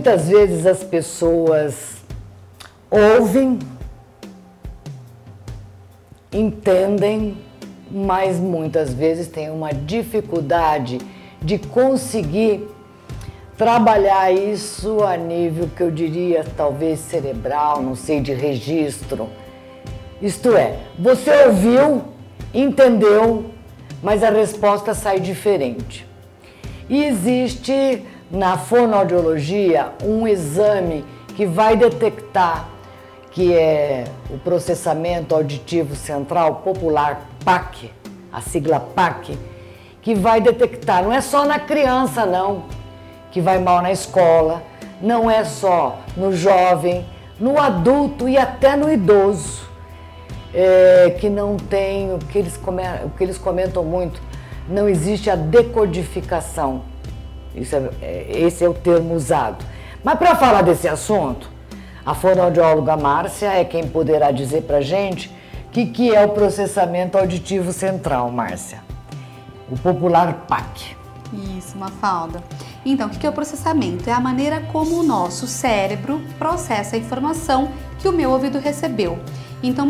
muitas vezes as pessoas ouvem, entendem, mas muitas vezes têm uma dificuldade de conseguir trabalhar isso a nível que eu diria talvez cerebral, não sei, de registro. Isto é, você ouviu, entendeu, mas a resposta sai diferente. E existe na fonoaudiologia um exame que vai detectar, que é o processamento auditivo central popular PAC, a sigla PAC, que vai detectar, não é só na criança não, que vai mal na escola, não é só no jovem, no adulto e até no idoso, que não tem, o que eles comentam muito, não existe a decodificação. Esse é o termo usado. Mas para falar desse assunto, a fonoaudióloga Márcia é quem poderá dizer pra gente o que é o processamento auditivo central, Márcia. O popular PAC. Isso, Mafalda. Então, o que é o processamento? É a maneira como o nosso cérebro processa a informação que o meu ouvido recebeu. Então,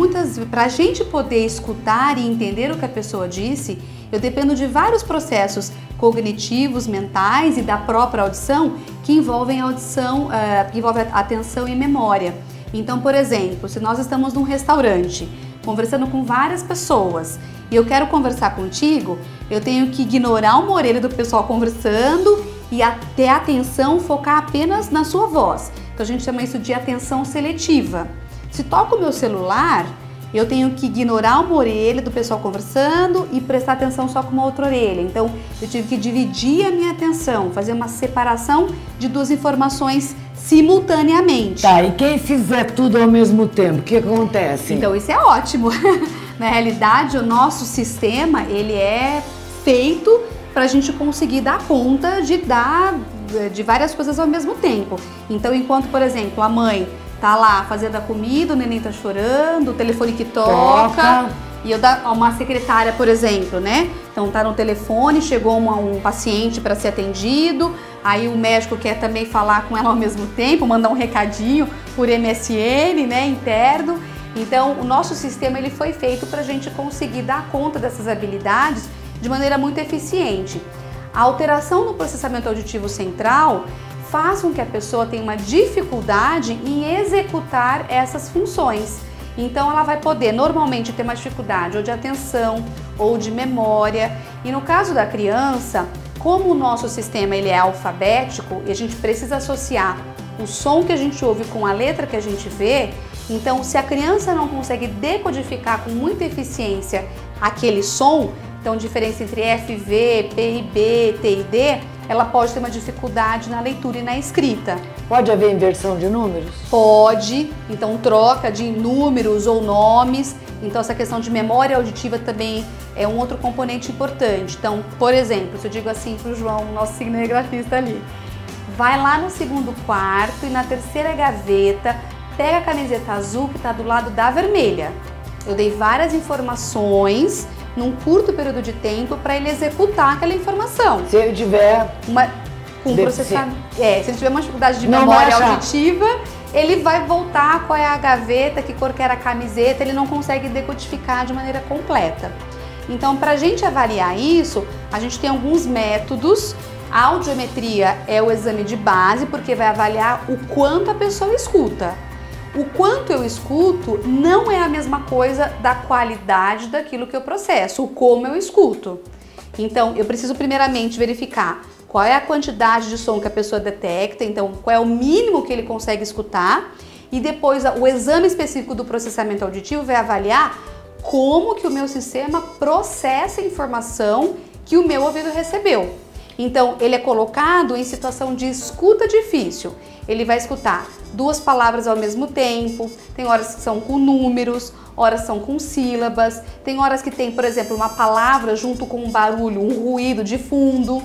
para a gente poder escutar e entender o que a pessoa disse, eu dependo de vários processos cognitivos, mentais e da própria audição que envolvem a audição, que envolve atenção e memória. Então, por exemplo, se nós estamos num restaurante conversando com várias pessoas e eu quero conversar contigo, eu tenho que ignorar uma orelha do pessoal conversando e ter atenção, focar apenas na sua voz. Então, a gente chama isso de atenção seletiva. Se toco o meu celular, eu tenho que ignorar uma orelha do pessoal conversando e prestar atenção só com uma outra orelha. Então, eu tive que dividir a minha atenção, fazer uma separação de duas informações simultaneamente. Tá, e quem fizer tudo ao mesmo tempo, o que acontece? Então, isso é ótimo. Na realidade, o nosso sistema, ele é feito para a gente conseguir dar conta de várias coisas ao mesmo tempo. Então, enquanto, por exemplo, a mãe tá lá fazendo a comida, o neném tá chorando, o telefone que toca. E eu uma secretária, por exemplo, né? Então tá no telefone, chegou um paciente para ser atendido, aí o médico quer também falar com ela ao mesmo tempo, mandar um recadinho por MSN, né, interno. Então o nosso sistema ele foi feito para a gente conseguir dar conta dessas habilidades de maneira muito eficiente. A alteração no processamento auditivo central faz com que a pessoa tenha uma dificuldade em executar essas funções. Então ela vai poder normalmente ter uma dificuldade ou de atenção ou de memória. E no caso da criança, como o nosso sistema ele é alfabético e a gente precisa associar o som que a gente ouve com a letra que a gente vê, então se a criança não consegue decodificar com muita eficiência aquele som, então diferença entre FV, PIB, TID, ela pode ter uma dificuldade na leitura e na escrita. Pode haver inversão de números? Pode, então troca de números ou nomes. Então essa questão de memória auditiva também é um outro componente importante. Então, por exemplo, se eu digo assim para o João, nosso cinegrafista ali, vai lá no segundo quarto e na terceira gaveta, pega a camiseta azul que está do lado da vermelha. Eu dei várias informações num curto período de tempo para ele executar aquela informação. Se ele tiver se ele tiver uma dificuldade de memória auditiva, ele vai voltar qual é a gaveta, que cor que era a camiseta, ele não consegue decodificar de maneira completa. Então, para a gente avaliar isso, a gente tem alguns métodos. A audiometria é o exame de base, porque vai avaliar o quanto a pessoa escuta. O quanto eu escuto não é a mesma coisa da qualidade daquilo que eu processo, o como eu escuto. Então, eu preciso primeiramente verificar qual é a quantidade de som que a pessoa detecta, então qual é o mínimo que ele consegue escutar, e depois o exame específico do processamento auditivo vai avaliar como que o meu sistema processa a informação que o meu ouvido recebeu. Então, ele é colocado em situação de escuta difícil. Ele vai escutar duas palavras ao mesmo tempo, tem horas que são com números, horas são com sílabas, tem horas que tem, por exemplo, uma palavra junto com um barulho, um ruído de fundo,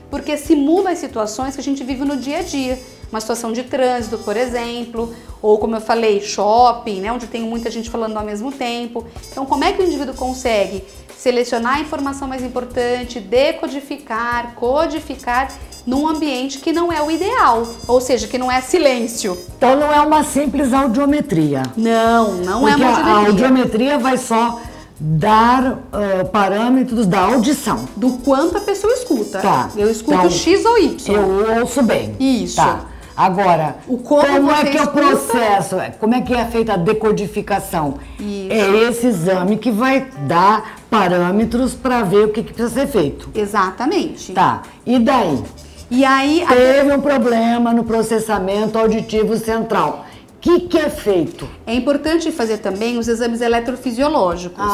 porque simula as situações que a gente vive no dia a dia. Uma situação de trânsito, por exemplo, ou como eu falei, shopping, né, onde tem muita gente falando ao mesmo tempo. Então, como é que o indivíduo consegue selecionar a informação mais importante, decodificar, codificar num ambiente que não é o ideal, ou seja, que não é silêncio. Então não é uma simples audiometria. Não é uma Porque audiometria. a audiometria vai só dar parâmetros da audição. Do quanto a pessoa escuta. Tá. Eu escuto Então, X ou Y. Eu ouço bem. Isso. Tá. Agora, O como é você que é o escuta? processo? Como é que é feita a decodificação? Isso. É esse exame que vai dar parâmetros para ver o que precisa ser feito. Exatamente. Tá. E daí? E aí... Teve um problema no processamento auditivo central. O que é feito? É importante fazer também os exames eletrofisiológicos.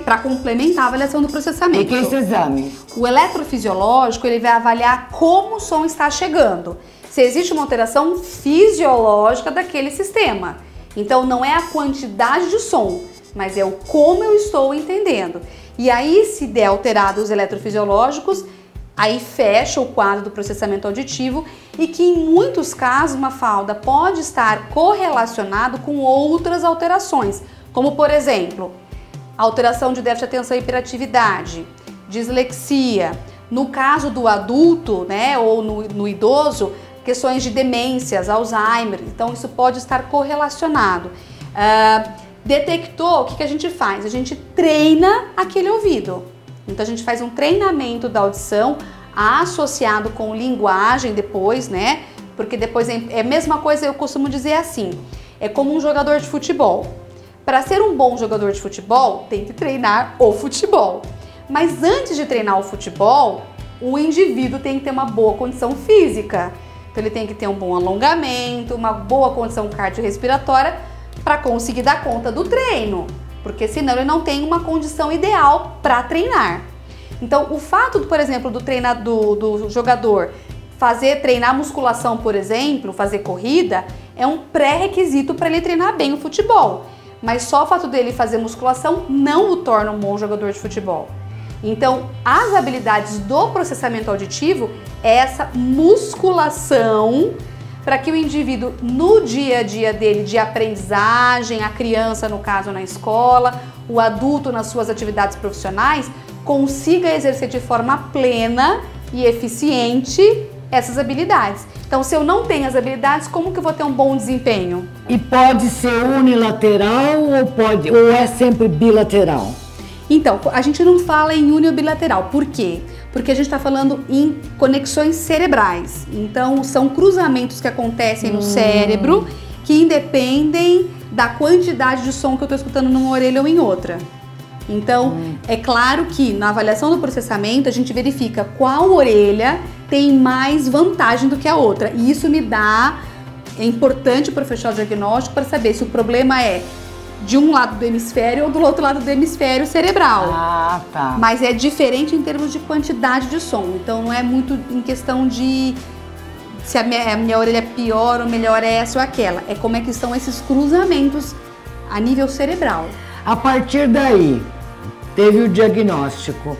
Para complementar a avaliação do processamento. O que é esse exame? O eletrofisiológico, ele vai avaliar como o som está chegando. Se existe uma alteração fisiológica daquele sistema. Então, não é a quantidade de som, mas é o como eu estou entendendo. E aí, se der alterado os eletrofisiológicos, aí fecha o quadro do processamento auditivo e que em muitos casos, Mafalda, pode estar correlacionado com outras alterações, como por exemplo, alteração de déficit de atenção e hiperatividade, dislexia, no caso do adulto, né, ou no idoso, questões de demências, Alzheimer, então isso pode estar correlacionado. Detectou, o que a gente faz? A gente treina aquele ouvido. Então a gente faz um treinamento da audição associado com linguagem depois, né? Porque depois é a mesma coisa, eu costumo dizer assim, é como um jogador de futebol. Para ser um bom jogador de futebol, tem que treinar o futebol. Mas antes de treinar o futebol, o indivíduo tem que ter uma boa condição física. Então ele tem que ter um bom alongamento, uma boa condição cardiorrespiratória para conseguir dar conta do treino. Porque senão ele não tem uma condição ideal para treinar. Então, o fato, por exemplo, do jogador treinar musculação, por exemplo, fazer corrida, é um pré-requisito para ele treinar bem o futebol. Mas só o fato dele fazer musculação não o torna um bom jogador de futebol. Então, as habilidades do processamento auditivo é essa musculação para que o indivíduo, no dia a dia dele de aprendizagem, a criança, no caso, na escola, o adulto nas suas atividades profissionais, consiga exercer de forma plena e eficiente essas habilidades. Então, se eu não tenho as habilidades, como que eu vou ter um bom desempenho? E pode ser unilateral ou é sempre bilateral? Então, a gente não fala em unibilateral. Por quê? Porque a gente está falando em conexões cerebrais. Então, são cruzamentos que acontecem no cérebro que independem da quantidade de som que eu estou escutando numa orelha ou em outra. Então, é claro que na avaliação do processamento, a gente verifica qual orelha tem mais vantagem do que a outra. E isso é importante para fechar o diagnóstico para saber se o problema é de um lado do hemisfério ou do outro lado do hemisfério cerebral. Ah, tá. Mas é diferente em termos de quantidade de som. Então não é muito em questão de se a minha orelha é pior ou melhor é essa ou aquela. É como é que são esses cruzamentos a nível cerebral. A partir daí, teve o diagnóstico.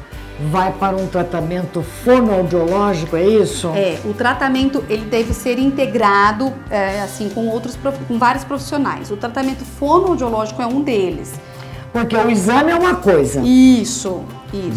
Vai para um tratamento fonoaudiológico, é isso? É, o tratamento ele deve ser integrado assim com vários profissionais. O tratamento fonoaudiológico é um deles. Porque o exame é uma coisa. Isso.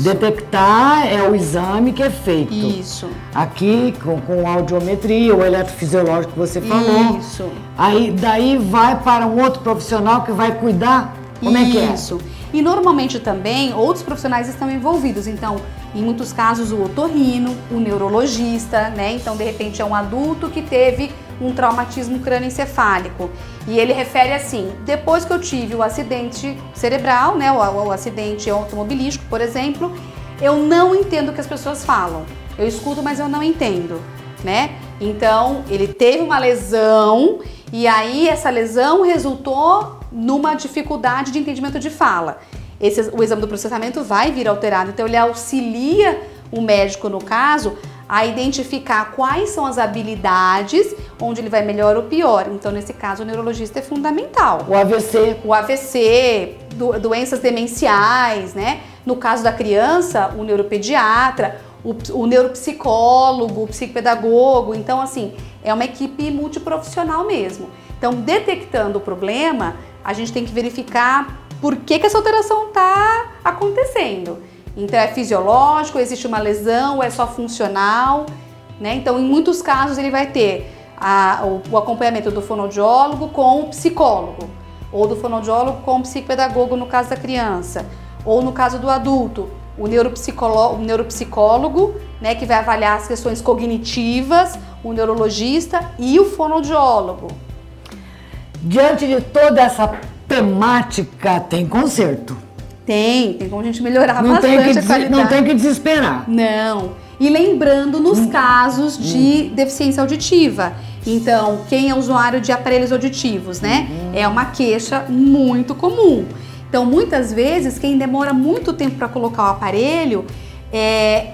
Detectar é o exame que é feito. Isso. Aqui com audiometria, o eletrofisiológico que você falou. Isso. Aí daí vai para um outro profissional que vai cuidar. Como é que é? Isso. E normalmente também outros profissionais estão envolvidos, então em muitos casos o otorrino, o neurologista, né? Então de repente é um adulto que teve um traumatismo crânioencefálico e ele refere assim: depois que eu tive o acidente cerebral, né, o acidente automobilístico, por exemplo, eu não entendo o que as pessoas falam. Eu escuto, mas eu não entendo, né? Então ele teve uma lesão e aí essa lesão resultou numa dificuldade de entendimento de fala. O exame do processamento vai vir alterado, então ele auxilia o médico, no caso, a identificar quais são as habilidades onde ele vai melhor ou pior. Então, nesse caso, o neurologista é fundamental. O AVC. O AVC, doenças demenciais, né? No caso da criança, o neuropediatra, o neuropsicólogo, o psicopedagogo. Então, assim, é uma equipe multiprofissional mesmo. Então, detectando o problema, a gente tem que verificar por que essa alteração está acontecendo. Então, é fisiológico, existe uma lesão, ou é só funcional. né? Então, em muitos casos, ele vai ter o acompanhamento do fonoaudiólogo com o psicólogo, ou do fonoaudiólogo com o psicopedagogo no caso da criança, ou no caso do adulto, o neuropsicólogo, né, que vai avaliar as questões cognitivas, o neurologista e o fonoaudiólogo. Diante de toda essa temática, tem conserto. Tem como a gente melhorar bastante a qualidade. Não tem que desesperar. Não. E lembrando nos casos de deficiência auditiva. Então, quem é usuário de aparelhos auditivos, né? É uma queixa muito comum. Então, muitas vezes, quem demora muito tempo para colocar o aparelho,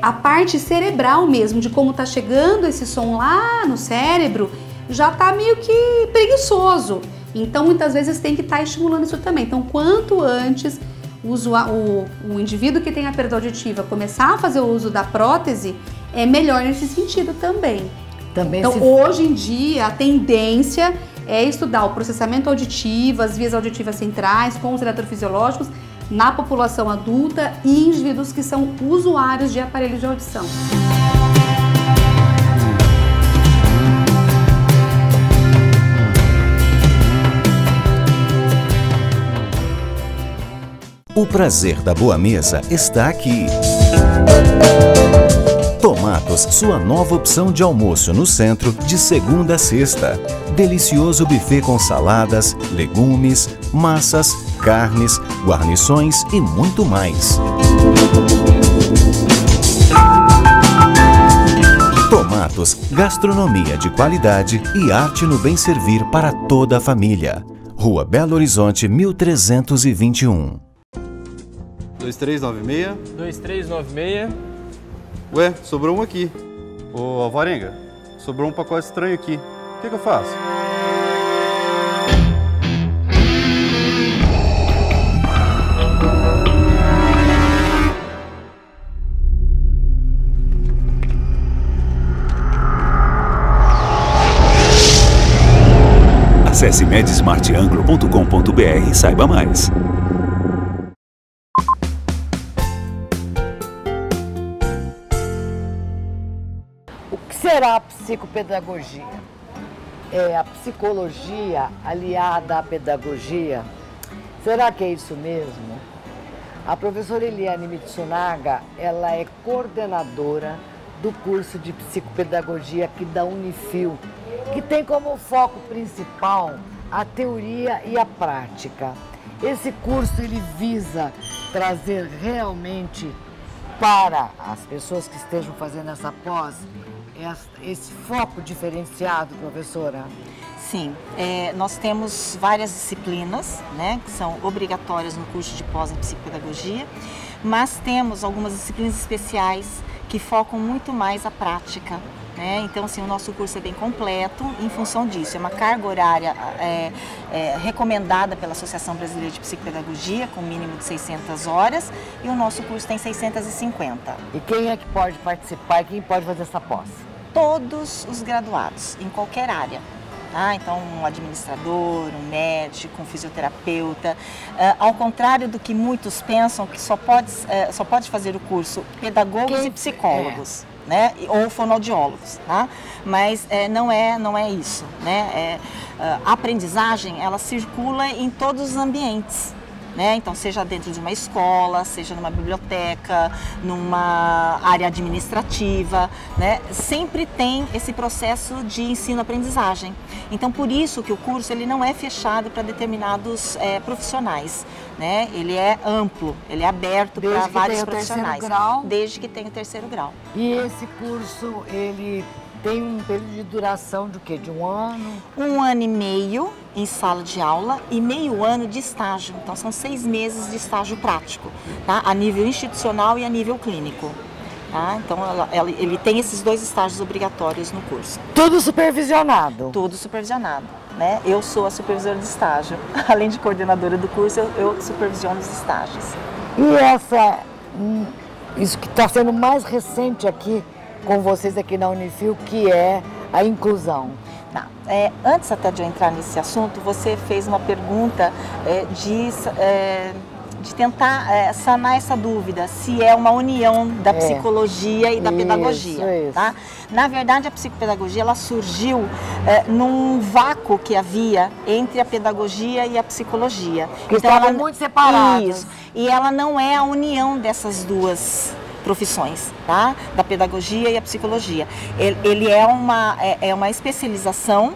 a parte cerebral mesmo, de como tá chegando esse som lá no cérebro, já tá meio que preguiçoso. Então, muitas vezes tem que estar estimulando isso também. Então, quanto antes o indivíduo que tem a perda auditiva começar a fazer o uso da prótese, é melhor nesse sentido também. Então, hoje em dia, a tendência é estudar o processamento auditivo, as vias auditivas centrais com os eletrofisiológicos na população adulta e indivíduos que são usuários de aparelhos de audição. O prazer da boa mesa está aqui. Tomatos, sua nova opção de almoço no centro, de segunda a sexta. Delicioso buffet com saladas, legumes, massas, carnes, guarnições e muito mais. Tomatos, gastronomia de qualidade e arte no bem servir para toda a família. Rua Belo Horizonte, 1321. 2396. 2396. Ué, sobrou um aqui. Ô, Alvarenga, sobrou um pacote estranho aqui. O que eu faço? Acesse medsmartanglo.com.br e saiba mais. O que será a psicopedagogia? É a psicologia aliada à pedagogia? Será que é isso mesmo? A professora Eliane Mitsunaga, ela é coordenadora do curso de psicopedagogia aqui da Unifil, que tem como foco principal a teoria e a prática. Esse curso ele visa trazer realmente para as pessoas que estejam fazendo essa pós esse foco diferenciado, professora? Sim, nós temos várias disciplinas, né, que são obrigatórias no curso de pós em psicopedagogia, mas temos algumas disciplinas especiais que focam muito mais a prática. Então, assim, o nosso curso é bem completo em função disso. É uma carga horária recomendada pela Associação Brasileira de Psicopedagogia, com mínimo de 600 horas, e o nosso curso tem 650. E quem é que pode participar e quem pode fazer essa pós? Todos os graduados, em qualquer área. Então, um administrador, um médico, um fisioterapeuta. Ao contrário do que muitos pensam, que só pode fazer o curso pedagogos e psicólogos. Né? Ou fonoaudiólogos, tá? Mas não é isso, né? A aprendizagem, ela circula em todos os ambientes, né? Então, seja dentro de uma escola, seja numa biblioteca, numa área administrativa, né? Sempre tem esse processo de ensino-aprendizagem. Então, por isso que o curso ele não é fechado para determinados profissionais, né? Ele é amplo, ele é aberto para vários profissionais, desde que tenha o terceiro grau. E esse curso, ele tem um período de duração de quê? De um ano? 1 ano e meio em sala de aula e meio ano de estágio. Então, são 6 meses de estágio prático, tá? A nível institucional e a nível clínico. Tá? Então, ele tem esses 2 estágios obrigatórios no curso. Tudo supervisionado? Tudo supervisionado. Né? Eu sou a supervisora de estágio. Além de coordenadora do curso, eu supervisiono os estágios. E isso que está sendo mais recente aqui com vocês aqui na Unifil, que é a inclusão? Antes até de eu entrar nesse assunto, você fez uma pergunta de tentar sanar essa dúvida, se é uma união da psicologia e da pedagogia. Isso. Tá? Na verdade, a psicopedagogia ela surgiu num vácuo que havia entre a pedagogia e a psicologia. Que estavam muito separadas. Isso. E ela não é a união dessas duas profissões, tá? Da pedagogia e a psicologia. Ele é uma especialização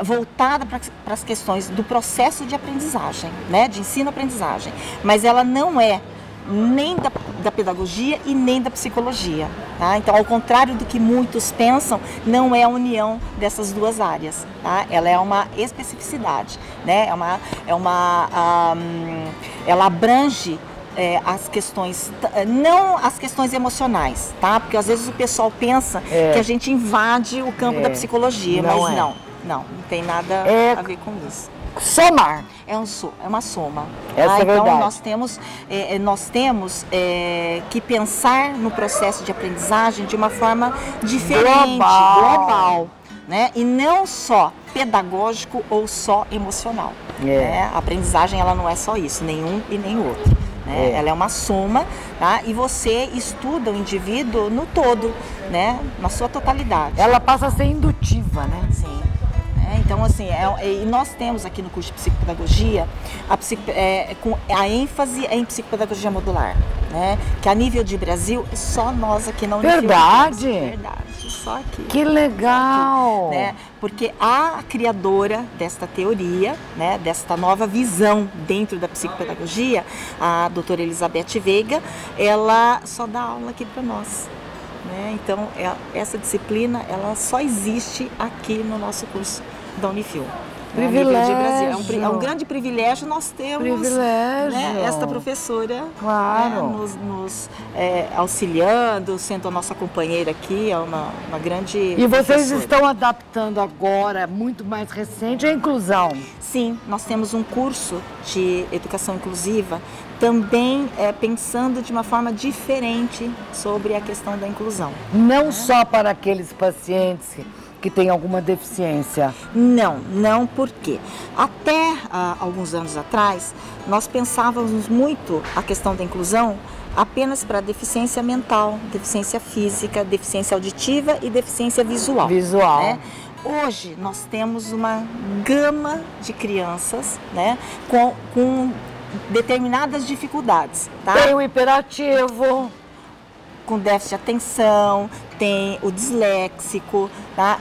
voltada para as questões do processo de aprendizagem, né? De ensino-aprendizagem. Mas ela não é nem da pedagogia e nem da psicologia. Tá? Então, ao contrário do que muitos pensam, não é a união dessas duas áreas. Tá? Ela é uma especificidade, né? Ela abrange as questões, não as questões emocionais, tá? Porque às vezes o pessoal pensa que a gente invade o campo da psicologia, mas não tem nada a ver com isso. Somar. É uma soma. Essa é então verdade. nós temos que pensar no processo de aprendizagem de uma forma diferente, global, né? E não só pedagógico ou só emocional. Né? A aprendizagem ela não é só isso, nenhum e nem outro. Né? Ela é uma soma, tá? E você estuda o indivíduo no todo, né? Na sua totalidade. Ela passa a ser indutiva, né? Sim. Então, assim, e nós temos aqui no curso de psicopedagogia com a ênfase em psicopedagogia modular, né? Que a nível de Brasil, só nós aqui na Unifil. Verdade? Verdade, só aqui. Que legal! Aqui, né? Porque a criadora desta teoria, né, desta nova visão dentro da psicopedagogia, a doutora Elizabeth Veiga, ela só dá aula aqui para nós. Né? Então, essa disciplina ela só existe aqui no nosso curso da Unifil. Privilégio. Brasil. É um grande privilégio nós termos né, esta professora nos auxiliando, sendo a nossa companheira aqui, é uma grande E vocês professora. estão adaptando agora, muito mais recente, a inclusão? Sim, nós temos um curso de educação inclusiva, também pensando de uma forma diferente sobre a questão da inclusão. Não só para aqueles pacientes que têm alguma deficiência. Não, por quê? Até alguns anos atrás, nós pensávamos muito a questão da inclusão apenas para deficiência mental, deficiência física, deficiência auditiva e deficiência visual. Né? Hoje, nós temos uma gama de crianças, né, com determinadas dificuldades. Tá? Tem o hiperativo, com déficit de atenção, tem o disléxico, tá?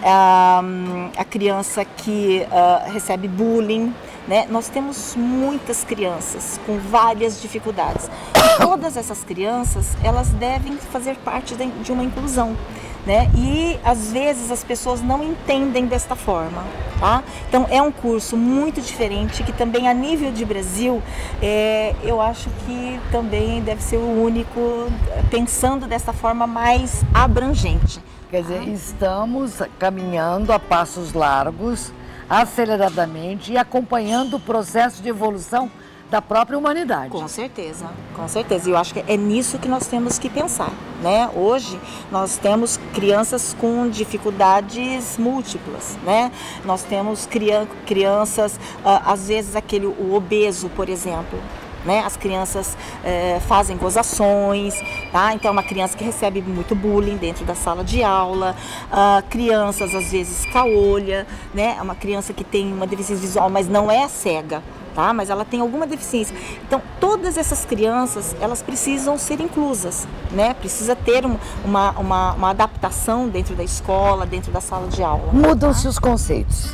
A criança que recebe bullying, né? Nós temos muitas crianças com várias dificuldades. E todas essas crianças, elas devem fazer parte de uma inclusão. Né? E às vezes as pessoas não entendem desta forma, tá? Então é um curso muito diferente que também a nível de Brasil eu acho que também deve ser o único pensando dessa forma mais abrangente. Quer dizer, estamos caminhando a passos largos, aceleradamente e acompanhando o processo de evolução da própria humanidade. Com certeza, com certeza. E eu acho que é nisso que nós temos que pensar, né? Hoje nós temos crianças com dificuldades múltiplas, né? Nós temos crianças, às vezes o obeso, por exemplo. Né? As crianças fazem gozações, tá? Então é uma criança que recebe muito bullying dentro da sala de aula, crianças às vezes caolha, né? É uma criança que tem uma deficiência visual, mas não é cega, tá? Mas ela tem alguma deficiência. Então todas essas crianças, elas precisam ser inclusas, né? Precisa ter uma adaptação dentro da escola, dentro da sala de aula. Mudam-se os conceitos.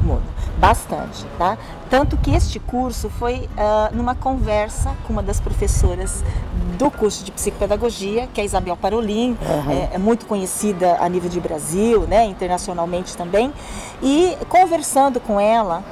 Muda bastante, tá? Tanto que este curso foi numa conversa com uma das professoras do curso de psicopedagogia, que é a Isabel Parolin, é muito conhecida a nível de Brasil, né, internacionalmente também, e conversando com ela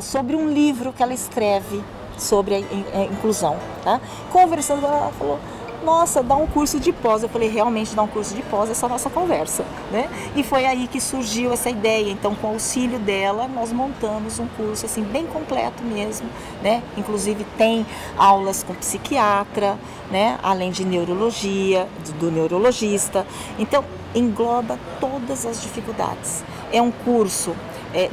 sobre um livro que ela escreve sobre a inclusão, tá? Conversando, ela falou: nossa, dá um curso de pós. Eu falei, realmente dá um curso de pós, essa nossa conversa, né? E foi aí que surgiu essa ideia. Então, com o auxílio dela, nós montamos um curso assim bem completo mesmo, né? Inclusive tem aulas com psiquiatra, né? Além de neurologia, do neurologista. Então, engloba todas as dificuldades. É um curso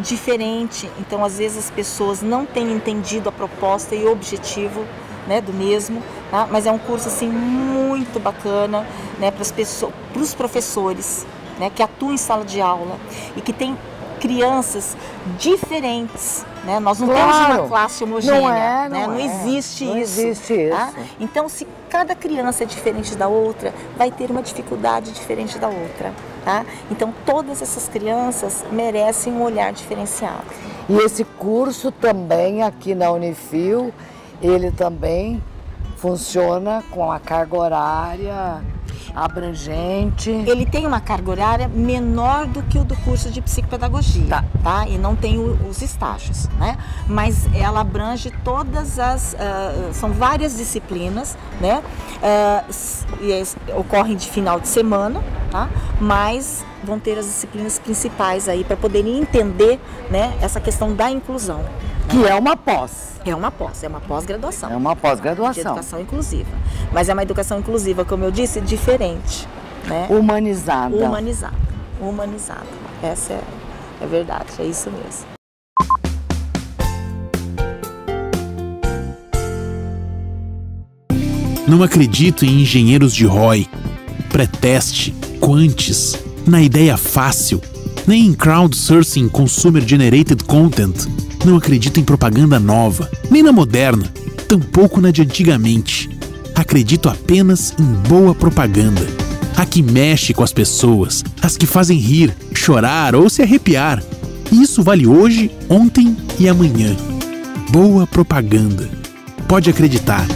diferente, então às vezes as pessoas não têm entendido a proposta e o objetivo né, do mesmo, tá? Mas é um curso assim muito bacana, né, para os professores, né, que atuam em sala de aula e que tem crianças diferentes, né? Nós não temos uma classe homogênea, né? Não existe isso. Tá? Então, se cada criança é diferente da outra, vai ter uma dificuldade diferente da outra, tá? Então, todas essas crianças merecem um olhar diferenciado. E esse curso também aqui na Unifil, ele também funciona com a carga horária abrangente. Ele tem uma carga horária menor do que o do curso de psicopedagogia, tá? E não tem os estágios, né? Mas ela abrange todas as... são várias disciplinas, né? Ocorrem de final de semana, tá? Mas vão ter as disciplinas principais aí para poderem entender, né, essa questão da inclusão. Que é uma pós. É uma pós-graduação. É uma pós-graduação. De educação inclusiva. Mas é uma educação inclusiva, como eu disse, diferente. Né? Humanizada. Humanizada. Essa é verdade, é isso mesmo. Não acredito em engenheiros de ROI, pré-teste, quantis, na ideia fácil, nem em crowdsourcing consumer generated content. Não acredito em propaganda nova, nem na moderna, tampouco na de antigamente. Acredito apenas em boa propaganda. A que mexe com as pessoas, as que fazem rir, chorar ou se arrepiar. E isso vale hoje, ontem e amanhã. Boa propaganda. Pode acreditar.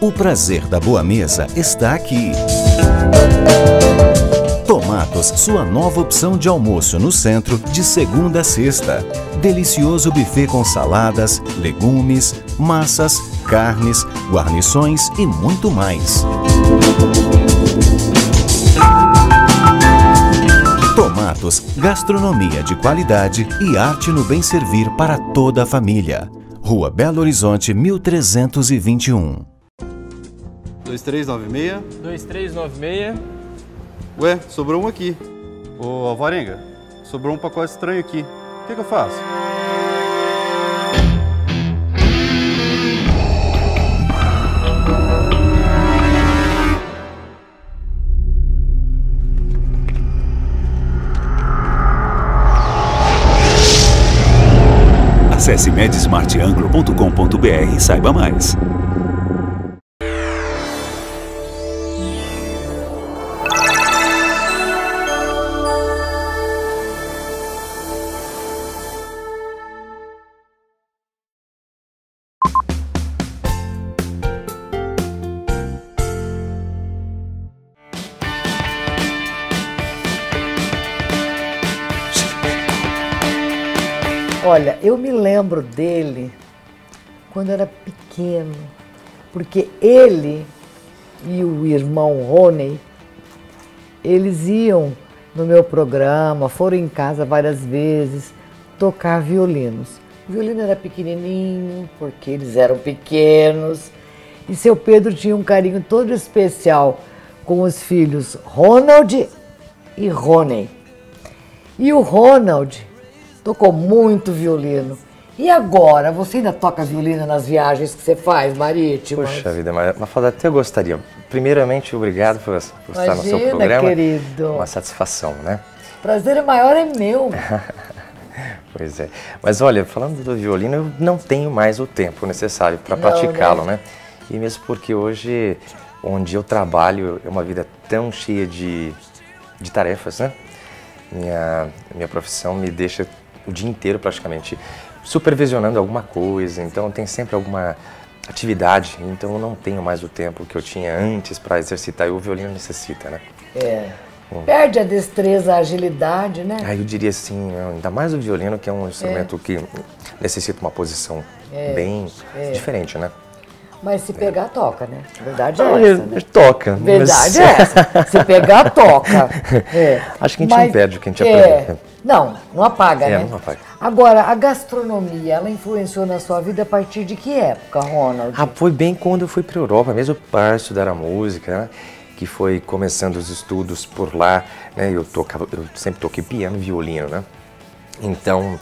O prazer da boa mesa está aqui. Tomatos, sua nova opção de almoço no centro de segunda a sexta. Delicioso buffet com saladas, legumes, massas, carnes, guarnições e muito mais. Tomatos, gastronomia de qualidade e arte no bem servir para toda a família. Rua Belo Horizonte, 1321. 2396. 2396. Ué, sobrou um aqui. Ô, Alvarenga, sobrou um pacote estranho aqui. O que eu faço? Acesse medsmartanglo.com.br e saiba mais. Olha, eu me lembro dele quando era pequeno, porque ele e o irmão Rony, eles iam no meu programa, foram em casa várias vezes tocar violinos. O violino era pequenininho, porque eles eram pequenos, e seu Pedro tinha um carinho todo especial com os filhos Ronald e Rony. E o Ronald tocou muito violino. E agora, você ainda toca violino nas viagens que você faz, marítimas? Puxa vida, Mafalda, até eu gostaria. Primeiramente, obrigado por estar no seu programa. Querido. Uma satisfação, né? prazer maior é meu. Pois é. Mas olha, falando do violino, eu não tenho mais o tempo necessário para praticá-lo, né? E mesmo porque hoje, onde eu trabalho, é uma vida tão cheia de tarefas, né? Minha profissão me deixa o dia inteiro praticamente supervisionando alguma coisa, então tem sempre alguma atividade, então eu não tenho mais o tempo que eu tinha antes para exercitar, e o violino necessita, né? Perde a destreza, a agilidade, né? Aí eu diria assim, ainda mais o violino, que é um instrumento que necessita uma posição bem diferente, né? Mas se pegar, toca, né? A verdade é essa, né? Toca. Verdade é essa. Se pegar, toca. Acho que a gente não perde o que a gente aprende. Não apaga, né? Não apaga. Agora, a gastronomia, ela influenciou na sua vida a partir de que época, Ronald? Foi bem quando eu fui para a Europa, mesmo para estudar a música, né? Que foi começando os estudos por lá, né? Eu sempre toquei piano e violino, né? Então,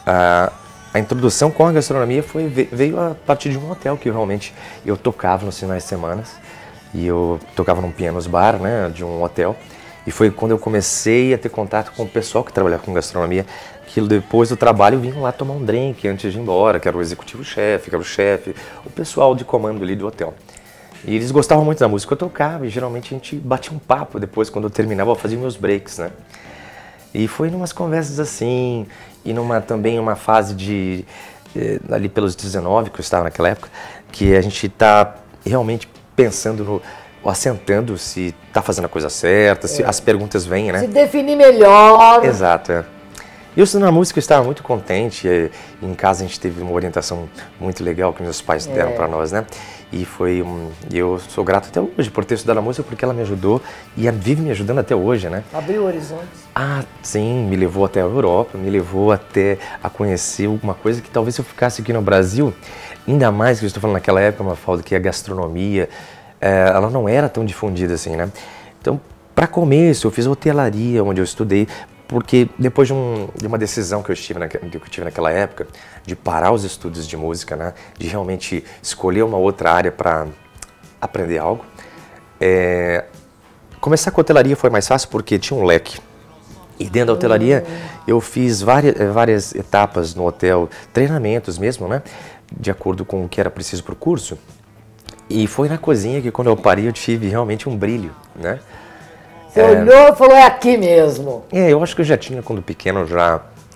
a introdução com a gastronomia veio a partir de um hotel que realmente eu tocava nos finais de semana. E eu tocava num pianos bar, né, de um hotel. E foi quando eu comecei a ter contato com o pessoal que trabalhava com gastronomia, que depois do trabalho vinham lá tomar um drink antes de ir embora, que era o executivo-chefe, que era o chefe, o pessoal de comando ali do hotel. E eles gostavam muito da música que eu tocava, e geralmente a gente batia um papo depois, quando eu terminava, eu fazia meus breaks, né? E foi numas conversas assim, e também uma fase ali pelos 19, que eu estava naquela época, que a gente está realmente pensando assentando se está fazendo a coisa certa, se as perguntas vêm, né? Se definir melhor. Exato, E eu estudando a música, eu estava muito contente. Em casa a gente teve uma orientação muito legal que meus pais deram para nós, né? E eu sou grato até hoje por ter estudado a música, porque ela me ajudou e vive me ajudando até hoje, né? Abriu horizontes. Sim, me levou até a Europa, me levou até a conhecer alguma coisa que talvez se eu ficasse aqui no Brasil, ainda mais que eu estou falando naquela época, Mafalda, que a gastronomia, ela não era tão difundida assim, né? Então, para começo, eu fiz hotelaria, onde eu estudei, porque depois de uma decisão que eu tive naquela época, de parar os estudos de música, né, de realmente escolher uma outra área para aprender algo, começar com a hotelaria foi mais fácil porque tinha um leque. E dentro da hotelaria eu fiz várias etapas no hotel, treinamentos mesmo, né, de acordo com o que era preciso para o curso. E foi na cozinha que quando eu parei eu tive realmente um brilho, né. Você olhou e falou, é aqui mesmo. Eu acho que eu já tinha quando pequeno,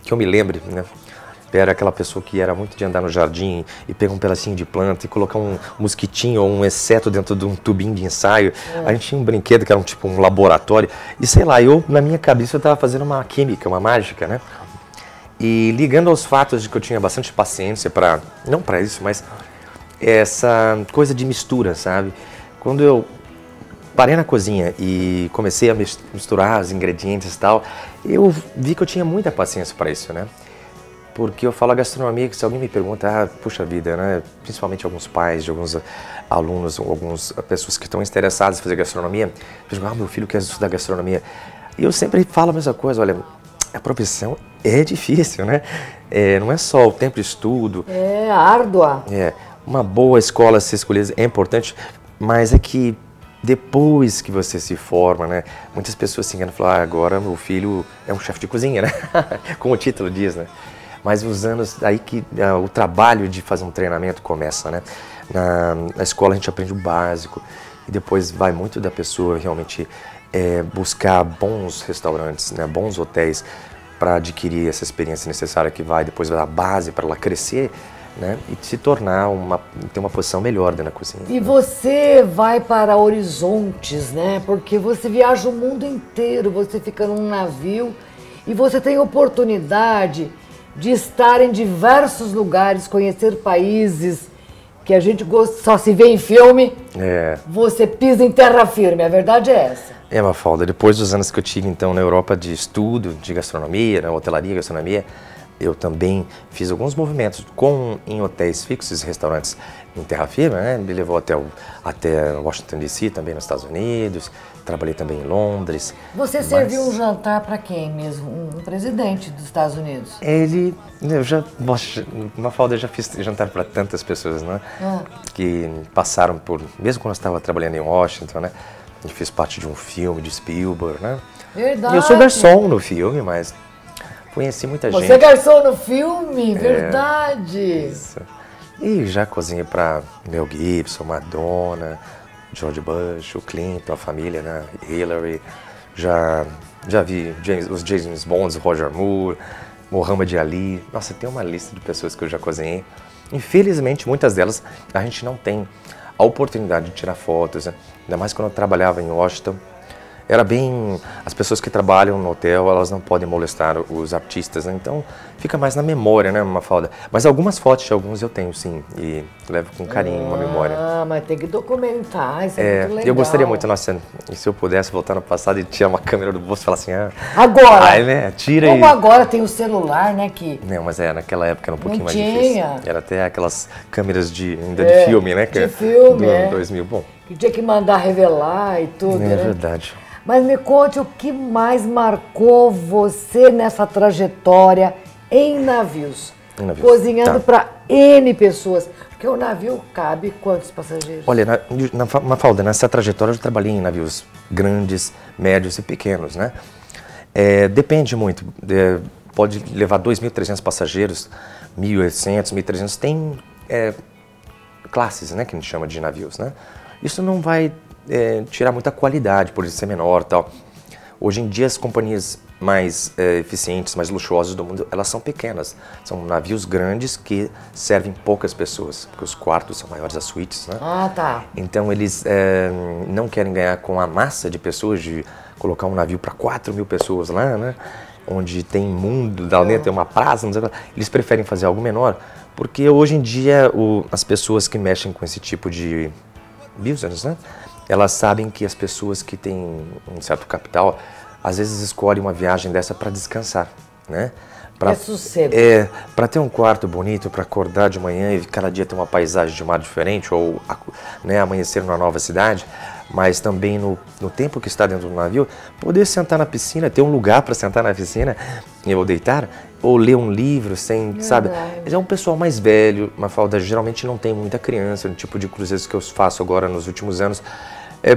que eu me lembre, né? Era aquela pessoa que era muito de andar no jardim e pegar um pedacinho de planta e colocar um mosquitinho ou um inseto dentro de um tubinho de ensaio. A gente tinha um brinquedo que era um laboratório. E sei lá, na minha cabeça eu estava fazendo uma química, uma mágica, né? E ligando aos fatos de que eu tinha bastante paciência não para isso, mas essa coisa de mistura, sabe? Quando eu parei na cozinha e comecei a misturar os ingredientes e tal, eu vi que eu tinha muita paciência para isso, né? Porque eu falo a gastronomia, que se alguém me pergunta, puxa vida, né? Principalmente alguns pais de alguns alunos ou algumas pessoas que estão interessadas em fazer gastronomia, dizem, meu filho quer estudar gastronomia. E eu sempre falo a mesma coisa, olha, a profissão é difícil, né? Não é só o tempo de estudo. É árdua. Uma boa escola a ser escolhida é importante, mas é que depois que você se forma, né, muitas pessoas se enganam e falam, agora meu filho é um chefe de cozinha, né? Como o título diz, né? Mas os anos aí que o trabalho de fazer um treinamento começa, né? Na escola a gente aprende o básico e depois vai muito da pessoa realmente buscar bons restaurantes, né, bons hotéis para adquirir essa experiência necessária que vai depois dar a base para ela crescer, né, e se tornar ter uma posição melhor dentro da cozinha. E você vai para horizontes, né? Porque você viaja o mundo inteiro, você fica num navio e você tem oportunidade de estar em diversos lugares, conhecer países que a gente só se vê em filme. Você pisa em terra firme, a verdade é essa. Mafalda, depois dos anos que eu tive então na Europa de estudo, de gastronomia, na hotelaria, gastronomia, eu também fiz alguns movimentos em hotéis fixos, restaurantes em terra firme, né? Me levou até Washington DC, também nos Estados Unidos. Trabalhei também em Londres. Você serviu um jantar para quem mesmo? Um presidente dos Estados Unidos? Mafalda, eu já fiz jantar para tantas pessoas, né? Que passaram mesmo quando eu estava trabalhando em Washington, né? e fiz parte de um filme de Spielberg, né? Verdade. E eu sou garçom no filme, mas conheci muita gente. Você é garçom no filme? Verdade. Isso. E já cozinhei para Mel Gibson, Madonna, George Bush, o Clinton, a família, né? Hillary. Já vi os James Bonds, Roger Moore, Muhammad Ali. Nossa, tem uma lista de pessoas que eu já cozinhei. Infelizmente, muitas delas a gente não tem a oportunidade de tirar fotos, né? Ainda mais quando eu trabalhava em Washington. Era bem... As pessoas que trabalham no hotel, elas não podem molestar os artistas, né? Então fica mais na memória, né, Mafalda? Mas algumas fotos de alguns eu tenho, sim, e levo com carinho uma memória. Ah, mas tem que documentar, isso é muito legal. Eu gostaria muito, nossa, se eu pudesse voltar no passado e tirar uma câmera do bolso e falar assim, agora, né, tira como aí. agora tem o celular, né, que... Não, mas naquela época era um pouquinho não mais tinha. difícil. Era até aquelas câmeras de filme, né? De filme, do ano 2000, bom. Que tinha que mandar revelar e tudo, né? É verdade. Mas me conte o que mais marcou você nessa trajetória em navios. Cozinhando para N pessoas. Porque o navio cabe quantos passageiros? Olha, Mafalda, nessa trajetória eu já trabalhei em navios grandes, médios e pequenos, né? Depende muito. Pode levar 2.300 passageiros, 1.800, 1.300. Tem classes, né, que a gente chama de navios, né? Isso não vai tirar muita qualidade por ele ser menor e tal. Hoje em dia as companhias mais eficientes, mais luxuosas do mundo, elas são pequenas. São navios grandes que servem poucas pessoas, porque os quartos são maiores, as suítes, né? Ah, tá. Então eles não querem ganhar com a massa de pessoas, de colocar um navio para 4.000 pessoas lá, né? Onde tem mundo, lá dentro tem uma praça, não sei lá. Eles preferem fazer algo menor, porque hoje em dia as pessoas que mexem com esse tipo de business, né? Elas sabem que as pessoas que têm um certo capital, às vezes escolhem uma viagem dessa para descansar, né? É sossego. Para ter um quarto bonito, para acordar de manhã e cada dia ter uma paisagem de mar diferente, ou né, amanhecer numa nova cidade, mas também no tempo que está dentro do navio, poder sentar na piscina, ter um lugar para sentar na piscina, ou deitar, ou ler um livro sem, sabe? É um pessoal mais velho, Mafalda, geralmente não tem muita criança, no tipo de cruzeiros que eu faço agora nos últimos anos,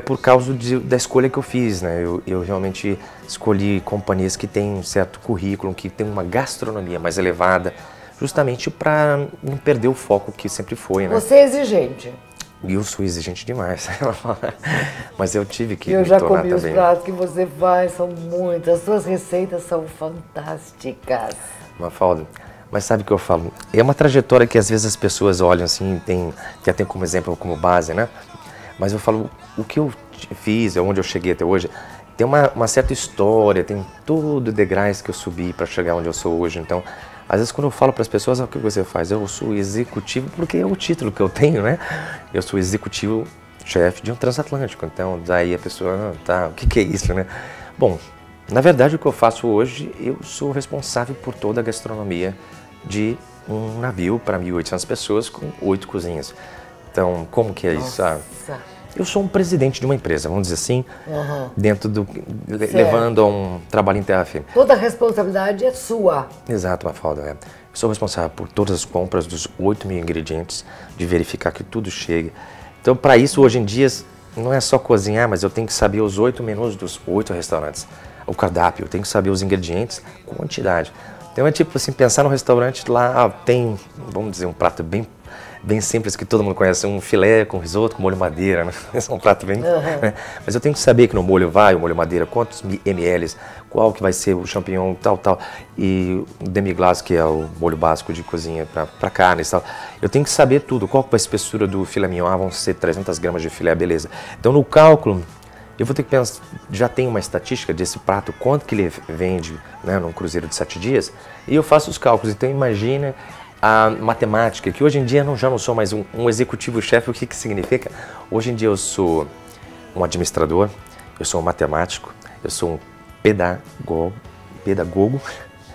por causa da escolha que eu fiz, né? Eu realmente escolhi companhias que têm um certo currículo, que têm uma gastronomia mais elevada, justamente para não perder o foco que sempre foi, né? Você é exigente. Eu sou exigente demais, mas eu tive que eu me já tornar comi também. Os pratos que você faz, são muitas, as suas receitas são fantásticas. Mafalda, mas sabe o que eu falo? É uma trajetória que às vezes as pessoas olham assim, já tem como exemplo, como base, né? Mas eu falo, o que eu fiz, onde eu cheguei até hoje, tem uma certa história, tem todo o degraus que eu subi para chegar onde eu sou hoje. Então, às vezes quando eu falo para as pessoas, o que você faz? Eu sou executivo, porque é o título que eu tenho, né? Eu sou executivo chefe de um transatlântico. Então, daí a pessoa, tá, o que é isso, né? Bom, na verdade o que eu faço hoje, eu sou responsável por toda a gastronomia de um navio para 1.800 pessoas com 8 cozinhas. Então, como que é isso? Eu sou um presidente de uma empresa, vamos dizer assim, dentro levando a um trabalho em terra firme. Toda a responsabilidade é sua. Exato, Mafalda. Eu sou responsável por todas as compras dos 8.000 ingredientes, de verificar que tudo chegue. Então, para isso, hoje em dia, não é só cozinhar, mas eu tenho que saber os 8 menus dos 8 restaurantes. O cardápio, eu tenho que saber os ingredientes, quantidade. Então, é tipo assim, pensar no restaurante lá, tem, vamos dizer, um prato bem simples que todo mundo conhece, um filé com risoto com molho madeira, né? Esse é um prato bem... Né? Mas eu tenho que saber que no molho vai o molho madeira, quantos ml, qual que vai ser o champignon, tal, e o demi-glace, que é o molho básico de cozinha para carnes, tal. Eu tenho que saber tudo, qual que vai ser a espessura do filé mignon, vão ser 300 gramas de filé, beleza. Então no cálculo, eu vou ter que pensar, já tem uma estatística desse prato, quanto que ele vende, né, num cruzeiro de 7 dias, e eu faço os cálculos, então imagina a matemática, que hoje em dia já não sou mais um executivo-chefe. O que significa? Hoje em dia eu sou um administrador, eu sou um matemático, eu sou um pedagogo,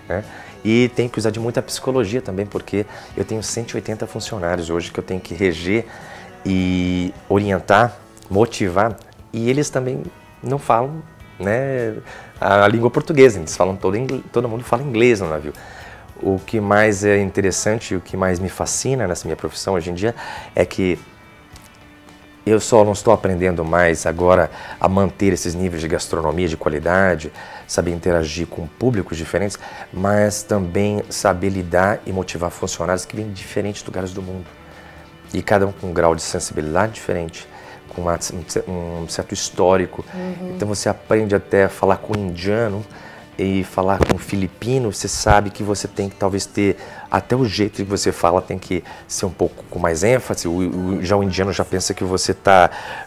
né? E tenho que usar de muita psicologia também, porque eu tenho 180 funcionários hoje que eu tenho que reger e orientar, motivar, e eles também não falam, né, a língua portuguesa, eles falam todo mundo fala inglês no navio. O que mais é interessante e o que mais me fascina nessa minha profissão hoje em dia é que eu só não estou aprendendo mais agora a manter esses níveis de gastronomia de qualidade, saber interagir com públicos diferentes, mas também saber lidar e motivar funcionários que vêm de diferentes lugares do mundo. E cada um com um grau de sensibilidade diferente, com um certo histórico. Então você aprende até a falar com um indiano e falar com um filipino, você sabe que você tem que talvez ter, até o jeito que você fala tem que ser um pouco com mais ênfase. Já o indiano já pensa que você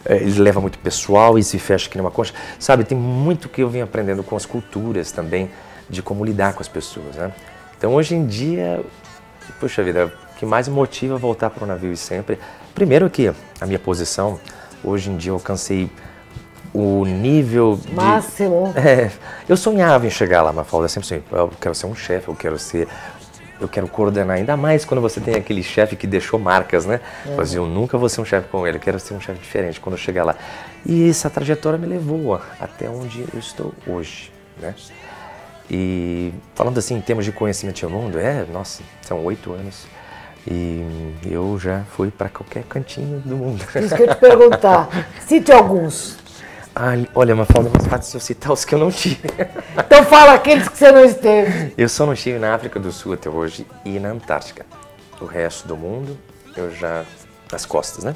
ele leva muito pessoal e se fecha que nem uma concha. Sabe, tem muito que eu vim aprendendo com as culturas também, de como lidar com as pessoas, né? Então hoje em dia, puxa vida, o que mais me motiva a voltar para o navio e sempre, primeiro que a minha posição, hoje em dia eu alcancei o nível máximo. Eu sonhava em chegar lá, Mafalda, sempre sonhei, eu quero ser um chefe, eu quero coordenar, ainda mais quando você tem aquele chefe que deixou marcas, né? Mas eu nunca vou ser um chefe como ele, eu quero ser um chefe diferente quando eu chegar lá. E essa trajetória me levou até onde eu estou hoje, né? E falando assim em termos de conhecimento do mundo, nossa, são 8 anos. E eu já fui para qualquer cantinho do mundo. Isso que eu te perguntar, cite alguns. Olha, Mafalda, é mais fácil eu citar os que eu não tive. Então fala aqueles que você não esteve. Eu só não estive na África do Sul até hoje e na Antártica. O resto do mundo, eu já... nas costas, né?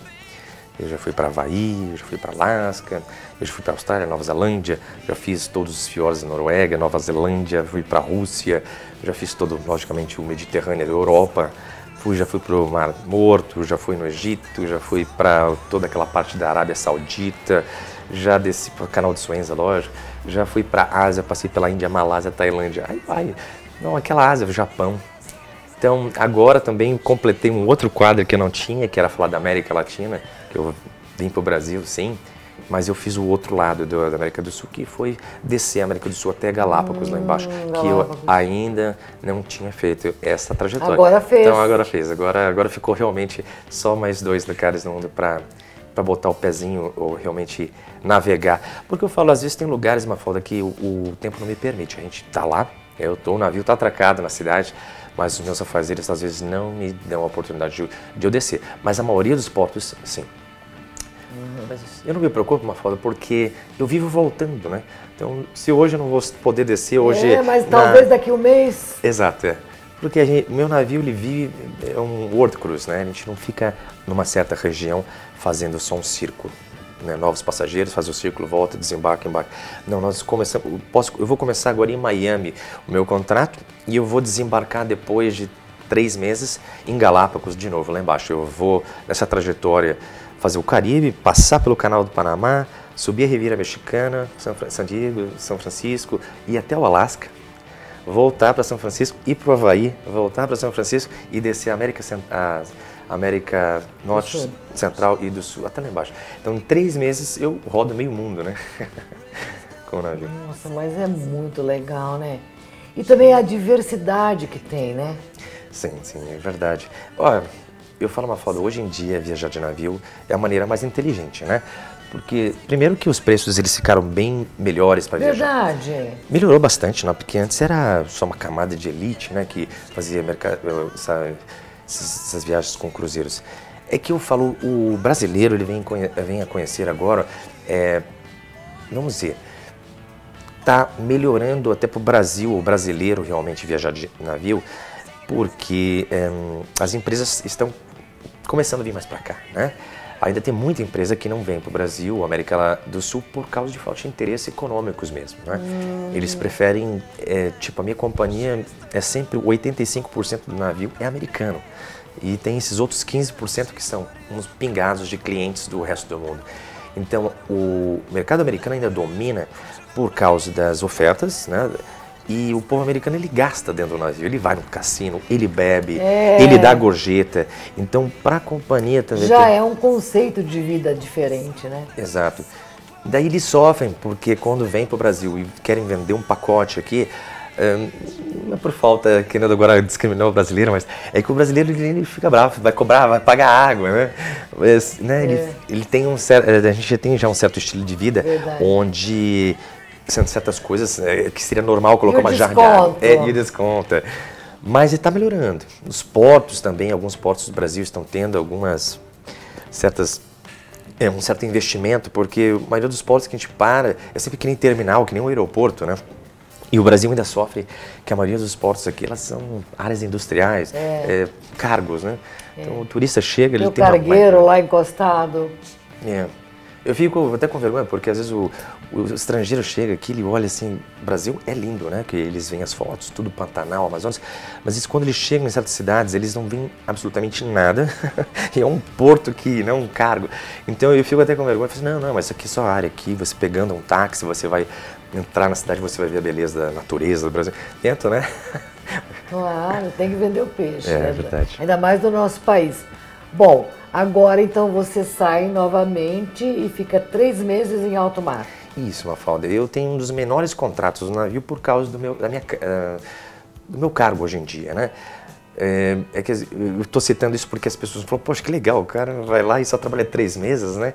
Eu já fui para Havaí, eu já fui para Alasca, eu já fui para Austrália, Nova Zelândia, já fiz todos os fiordes da Noruega, Nova Zelândia, fui para a Rússia, já fiz todo, logicamente, o Mediterrâneo da Europa, já fui para o Mar Morto, já fui no Egito, já fui para toda aquela parte da Arábia Saudita, já desci para o Canal de Suez, lógico, já fui para a Ásia, passei pela Índia, Malásia, Tailândia, não, aquela Ásia, o Japão. Então, agora também completei um outro quadro que eu não tinha, que era falar da América Latina, que eu vim para o Brasil, sim, mas eu fiz o outro lado da América do Sul, que foi descer a América do Sul até Galápagos, lá embaixo, que eu ainda não tinha feito essa trajetória. Agora fez. Então, agora fez. Agora ficou realmente só mais 2 lugares no mundo para botar o pezinho ou realmente navegar. Porque eu falo, às vezes tem lugares, Mafalda, que o tempo não me permite. A gente tá lá, o navio tá atracado na cidade, mas os meus afazeres às vezes não me dão a oportunidade de eu descer. Mas a maioria dos portos, sim. Mas eu não me preocupo, Mafalda, porque eu vivo voltando, né? Então, se hoje eu não vou poder descer, hoje... mas talvez daqui um mês... Exato, Porque meu navio, ele vive, é um world cruise, né? A gente não fica numa certa região fazendo só um círculo, né? Novos passageiros, faz o círculo, volta, desembarca, embarca. Não, nós começamos, eu vou começar agora em Miami o meu contrato e eu vou desembarcar depois de 3 meses em Galápagos de novo, lá embaixo. Eu vou, nessa trajetória, fazer o Caribe, passar pelo Canal do Panamá, subir a Riviera Mexicana, San Diego, São Francisco e até o Alasca. Voltar para São Francisco, ir para o Havaí, voltar para São Francisco e descer a América Norte, Central e do Sul, até lá embaixo. Então, em 3 meses, eu rodo meio mundo, né? Com o navio. Nossa, mas é muito legal, né? E também a diversidade que tem, né? Sim, é verdade. Olha, eu falo, Mafalda, hoje em dia, viajar de navio é a maneira mais inteligente, né? Porque, primeiro que os preços eles ficaram bem melhores para viajar. Verdade. Melhorou bastante, né? Porque antes era só uma camada de elite, né? Que fazia essas viagens com cruzeiros. É que eu falo, o brasileiro, ele vem a conhecer agora, vamos dizer, tá melhorando até para o Brasil, o brasileiro realmente viajar de navio, porque as empresas estão começando a vir mais para cá, né? Ainda tem muita empresa que não vem para o Brasil, América do Sul, por causa de falta de interesse econômicos mesmo, né? Eles preferem, tipo, a minha companhia é sempre 85% do navio é americano. E tem esses outros 15% que são uns pingados de clientes do resto do mundo. Então, o mercado americano ainda domina por causa das ofertas, né? E o povo americano, ele gasta dentro do navio, ele vai no cassino, ele bebe, ele dá gorjeta. Então, para a companhia também... Já é um conceito de vida diferente, né? Exato. Daí eles sofrem, porque quando vêm para o Brasil e querem vender um pacote aqui, não é por falta, querendo agora discriminar o brasileiro, mas é que o brasileiro ele fica bravo, vai cobrar, vai pagar água, né? Mas, né, ele tem um certo... A gente tem já um certo estilo de vida, onde... sendo certas coisas que seria normal colocar uma jarra de água. E desconta. Mas ele está melhorando. Os portos também, alguns portos do Brasil estão tendo algumas certas é um certo investimento, porque a maioria dos portos que a gente para é sempre que nem terminal, que nem um aeroporto, né? E o Brasil ainda sofre que a maioria dos portos aqui, elas são áreas industriais, cargos, né? Então o turista chega, ele tem o cargueiro lá encostado. Eu fico até com vergonha, porque às vezes o estrangeiro chega aqui, ele olha assim, o Brasil é lindo, né? Que eles veem as fotos, tudo Pantanal, Amazonas, mas isso, quando eles chegam em certas cidades, eles não veem absolutamente nada, e é um porto que não é um cargo. Então eu fico até com vergonha, eu falo assim, não, mas isso aqui é só a área aqui, você pegando um táxi, você vai entrar na cidade, você vai ver a beleza da natureza do Brasil. Tento, né? Claro, tem que vender o peixe. É verdade. Ainda mais do nosso país. Bom, agora então você sai novamente e fica 3 meses em alto mar. Isso, Mafalda. Eu tenho um dos menores contratos no navio por causa do meu cargo hoje em dia, né? Que eu estou citando isso porque as pessoas falam, poxa, que legal, o cara vai lá e só trabalha 3 meses, né?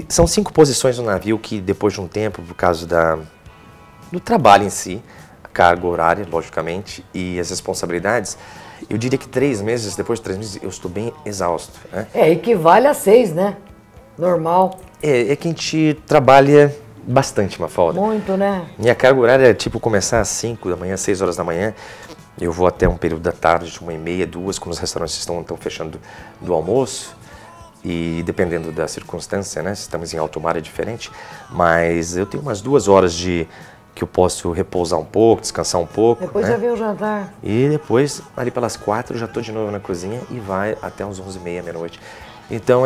São 5 posições no navio que, depois de um tempo, por causa do trabalho em si, a carga horária, logicamente, e as responsabilidades, eu diria que 3 meses, depois de 3 meses, eu estou bem exausto, né? Equivale a 6, né? Normal. É que a gente trabalha bastante, Mafalda. Muito, né? Minha carga horária é tipo começar às 5 da manhã, 6 horas da manhã. Eu vou até um período da tarde, de 1h30, 2, quando os restaurantes estão fechando do almoço. E dependendo da circunstância, né? Se estamos em alto mar é diferente. Mas eu tenho umas 2 horas que eu posso repousar um pouco, descansar um pouco. Depois já vem o jantar. E depois, ali pelas 4, eu já estou de novo na cozinha e vai até uns 11h30, meia-noite. Então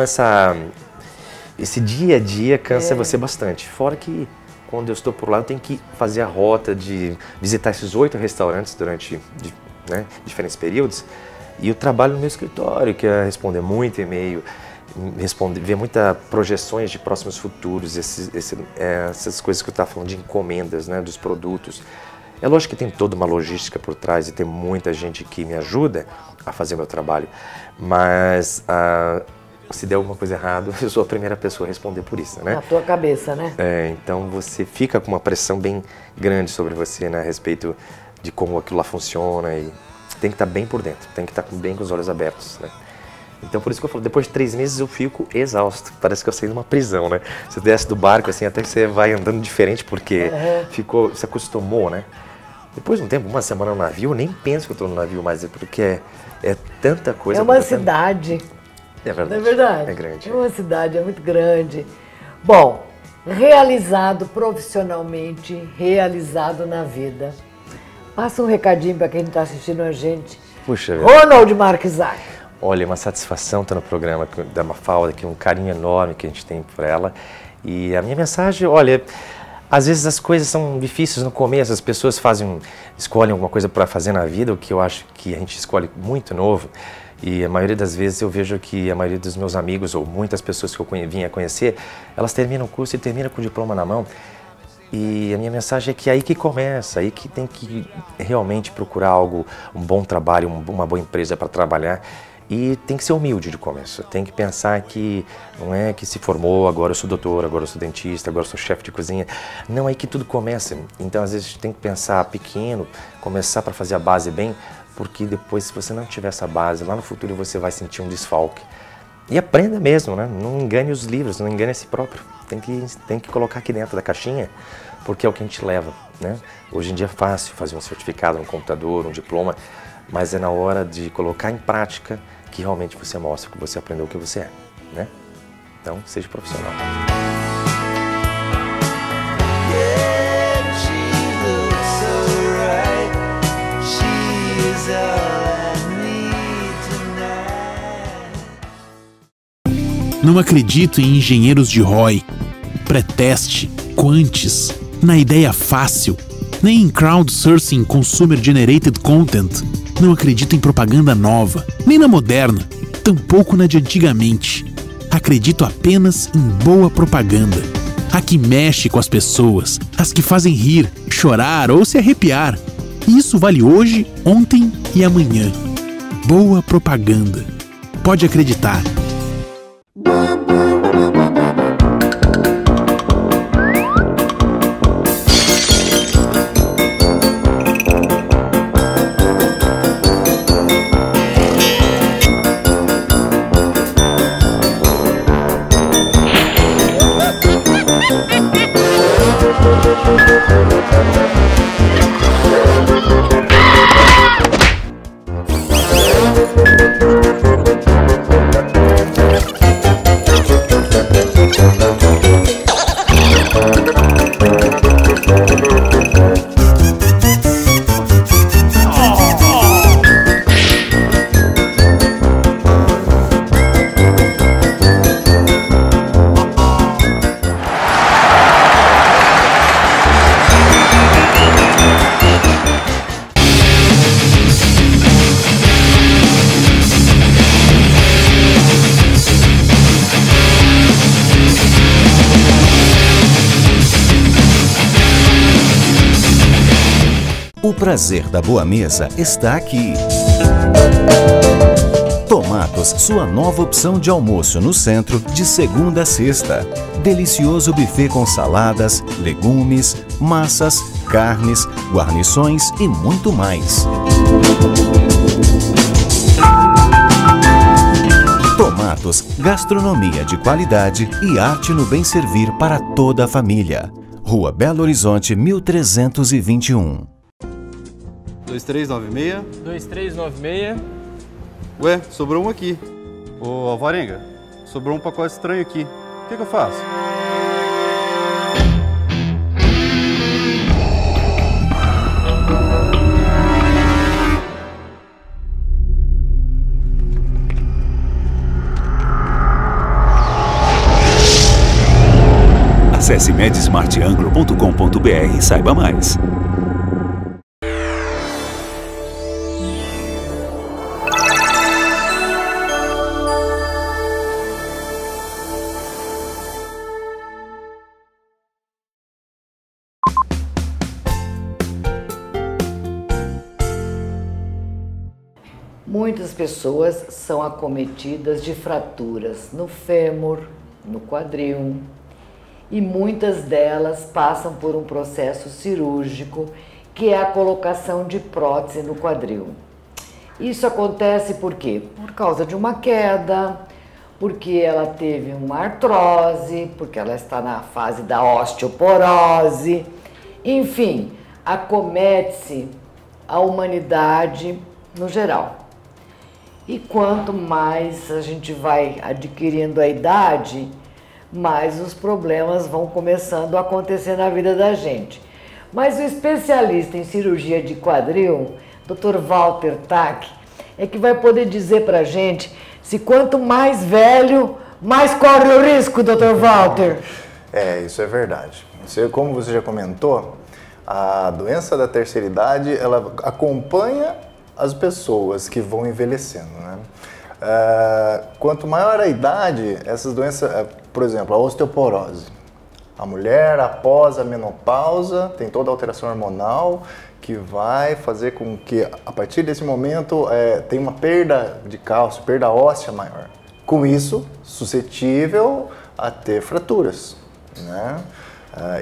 esse dia a dia cansa você bastante. Fora que quando eu estou por lá, eu tenho que fazer a rota de visitar esses 8 restaurantes durante diferentes períodos. E eu trabalho no meu escritório, que é responder muito e-mail, ver muitas projeções de próximos futuros, essas coisas que eu estava falando de encomendas, né, dos produtos. É lógico que tem toda uma logística por trás e tem muita gente que me ajuda a fazer o meu trabalho, mas se der alguma coisa errada, eu sou a primeira pessoa a responder por isso, né? Na tua cabeça, né? Então você fica com uma pressão bem grande sobre você, né, a respeito de como aquilo lá funciona, e tem que estar bem por dentro, tem que estar bem com os olhos abertos, né? Então por isso que eu falo, depois de 3 meses eu fico exausto, parece que eu saí de uma prisão, né? Você desce do barco assim, até que você vai andando diferente, porque se acostumou, né? Depois de um tempo, uma semana no navio, eu nem penso que eu estou no navio mais, porque é tanta coisa. É uma cidade. É verdade. Não é verdade? É grande. É uma cidade, é muito grande. Bom, realizado profissionalmente, realizado na vida. Passa um recadinho para quem está assistindo a gente. Puxa, Ronald Marquezak. Olha, uma satisfação estar no programa da Mafalda, que é um carinho enorme que a gente tem por ela. E a minha mensagem, olha, às vezes as coisas são difíceis no começo, as pessoas escolhem alguma coisa para fazer na vida, o que eu acho que a gente escolhe muito novo. E a maioria das vezes eu vejo que a maioria dos meus amigos, ou muitas pessoas que eu vim a conhecer, elas terminam o curso e terminam com o diploma na mão. E a minha mensagem é que é aí que começa, aí que tem que realmente procurar um bom trabalho, uma boa empresa para trabalhar. E tem que ser humilde de começo, tem que pensar que não é que se formou, agora eu sou doutor, agora eu sou dentista, agora eu sou chefe de cozinha. Não, é aí que tudo começa. Então às vezes tem que pensar pequeno, começar para fazer a base bem, porque depois, se você não tiver essa base, lá no futuro você vai sentir um desfalque. E aprenda mesmo, né? Não engane os livros, não engane a si próprio. Tem que colocar aqui dentro da caixinha, porque é o que a gente leva, né? Hoje em dia é fácil fazer um certificado, um computador, um diploma, mas é na hora de colocar em prática que realmente você mostra que você aprendeu o que você é, né? Então, seja profissional. Não acredito em engenheiros de ROI, pré-teste, quantes, na ideia fácil, nem em crowdsourcing consumer generated content. Não acredito em propaganda nova, nem na moderna, tampouco na de antigamente. Acredito apenas em boa propaganda. A que mexe com as pessoas, as que fazem rir, chorar ou se arrepiar. E isso vale hoje, ontem e amanhã. Boa propaganda. Pode acreditar. O prazer da boa mesa está aqui. Tomatos, sua nova opção de almoço no centro de segunda a sexta. Delicioso buffet com saladas, legumes, massas, carnes, guarnições e muito mais. Tomatos, gastronomia de qualidade e arte no bem servir para toda a família. Rua Belo Horizonte, 1321. 2396. 2396. Ué, sobrou um aqui. Ô, Alvarenga, sobrou um pacote estranho aqui. O que eu faço? Acesse medsmartanglo.com.br e saiba mais. Muitas pessoas são acometidas de fraturas no fêmur, no quadril, e muitas delas passam por um processo cirúrgico, que é a colocação de prótese no quadril. Isso acontece por quê? Por causa de uma queda, porque ela teve uma artrose, porque ela está na fase da osteoporose, enfim, acomete-se a humanidade no geral. E quanto mais a gente vai adquirindo a idade, mais os problemas vão começando a acontecer na vida da gente. Mas o especialista em cirurgia de quadril, Dr. Walter Tack, é que vai poder dizer pra gente se quanto mais velho, mais corre o risco, Dr. Walter. Isso é verdade. Como você já comentou, a doença da terceira idade, ela acompanha as pessoas que vão envelhecendo, né? Quanto maior a idade, essas doenças, por exemplo, a osteoporose. A mulher, após a menopausa, tem toda a alteração hormonal que vai fazer com que, a partir desse momento, tenha uma perda de cálcio, perda óssea maior. Com isso, suscetível a ter fraturas, né?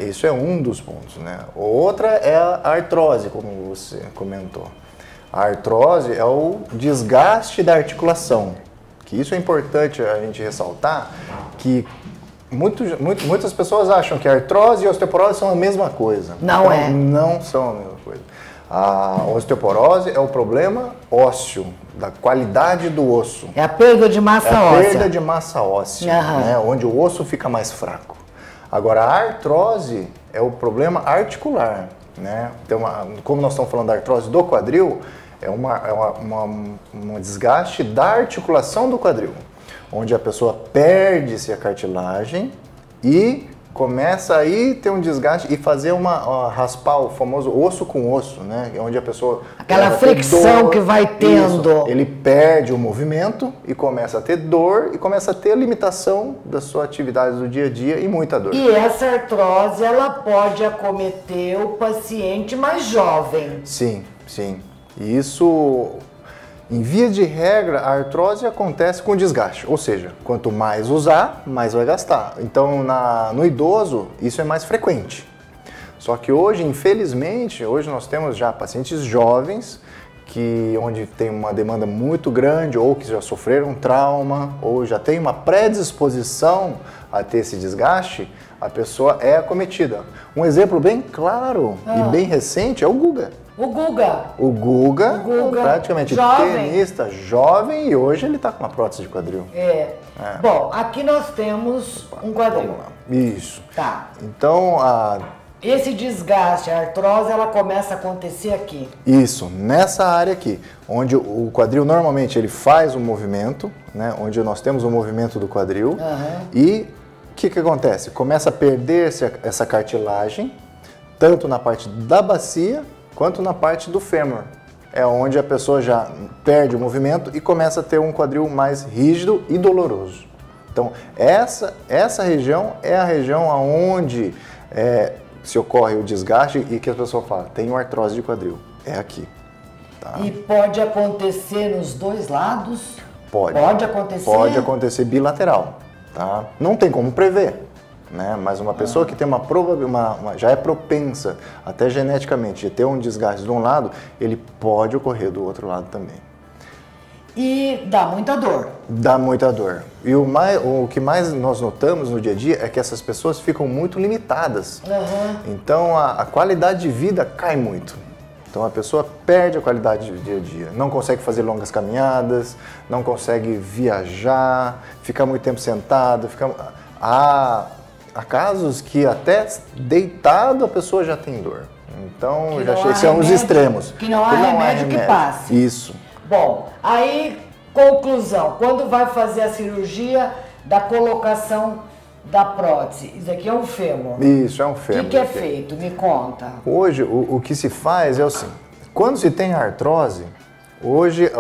Isso é um dos pontos, né? Outra é a artrose, como você comentou. A artrose é o desgaste da articulação, que isso é importante a gente ressaltar, que muitas pessoas acham que a artrose e a osteoporose são a mesma coisa. Não é. Não são a mesma coisa. A osteoporose é o problema ósseo, da qualidade do osso. É a perda de massa óssea. É a perda de massa óssea, né, onde o osso fica mais fraco. Agora, a artrose é o problema articular, né? Então, como nós estamos falando da artrose do quadril, é um desgaste da articulação do quadril, onde a pessoa perde-se a cartilagem e começa aí ter um desgaste e fazer raspar o famoso osso com osso, né? Onde a pessoa... Aquela fricção que vai tendo. Isso, ele perde o movimento e começa a ter dor e começa a ter limitação da sua atividade do dia a dia e muita dor. E essa artrose, ela pode acometer o paciente mais jovem. Sim, sim. E isso, em via de regra, a artrose acontece com desgaste, ou seja, quanto mais usar, mais vai gastar. Então, no idoso, isso é mais frequente. Só que hoje, infelizmente, nós temos já pacientes jovens onde tem uma demanda muito grande, ou que já sofreram trauma, ou já tem uma predisposição a ter esse desgaste, a pessoa é acometida. Um exemplo bem claro e bem recente é o Guga. O Guga. O Guga, praticamente jovem. tenista, jovem, e hoje ele está com uma prótese de quadril. Bom, aqui nós temos um quadril. Isso. Tá. Então, esse desgaste, a artrose, ela começa a acontecer aqui. Isso, nessa área aqui, onde o quadril normalmente ele faz um movimento, né, onde nós temos o movimento do quadril, e o que acontece? Começa a perder-se essa cartilagem, tanto na parte da bacia, quanto na parte do fêmur. É onde a pessoa já perde o movimento e começa a ter um quadril mais rígido e doloroso. Então, essa região é a região onde se ocorre o desgaste e que a pessoa fala, tem uma artrose de quadril, é aqui. Tá? E pode acontecer nos dois lados? Pode. Pode acontecer? Pode acontecer bilateral, tá? Não tem como prever, né? Mas uma pessoa que tem já é propensa, até geneticamente, de ter um desgaste de um lado, ele pode ocorrer do outro lado também. E dá muita dor. Dá muita dor. E o que mais nós notamos no dia a dia é que essas pessoas ficam muito limitadas. Então a qualidade de vida cai muito. Então a pessoa perde a qualidade do dia a dia. Não consegue fazer longas caminhadas, não consegue viajar, fica muito tempo sentado. Há casos que até deitado a pessoa já tem dor. Então esses são os extremos. Que não há remédio que passe. Isso. Bom, aí, conclusão, quando vai fazer a cirurgia da colocação da prótese? Isso aqui é um fêmur. Isso, é um fêmur. O que é feito? Me conta. Hoje, o que se faz é o seguinte, quando se tem artrose, hoje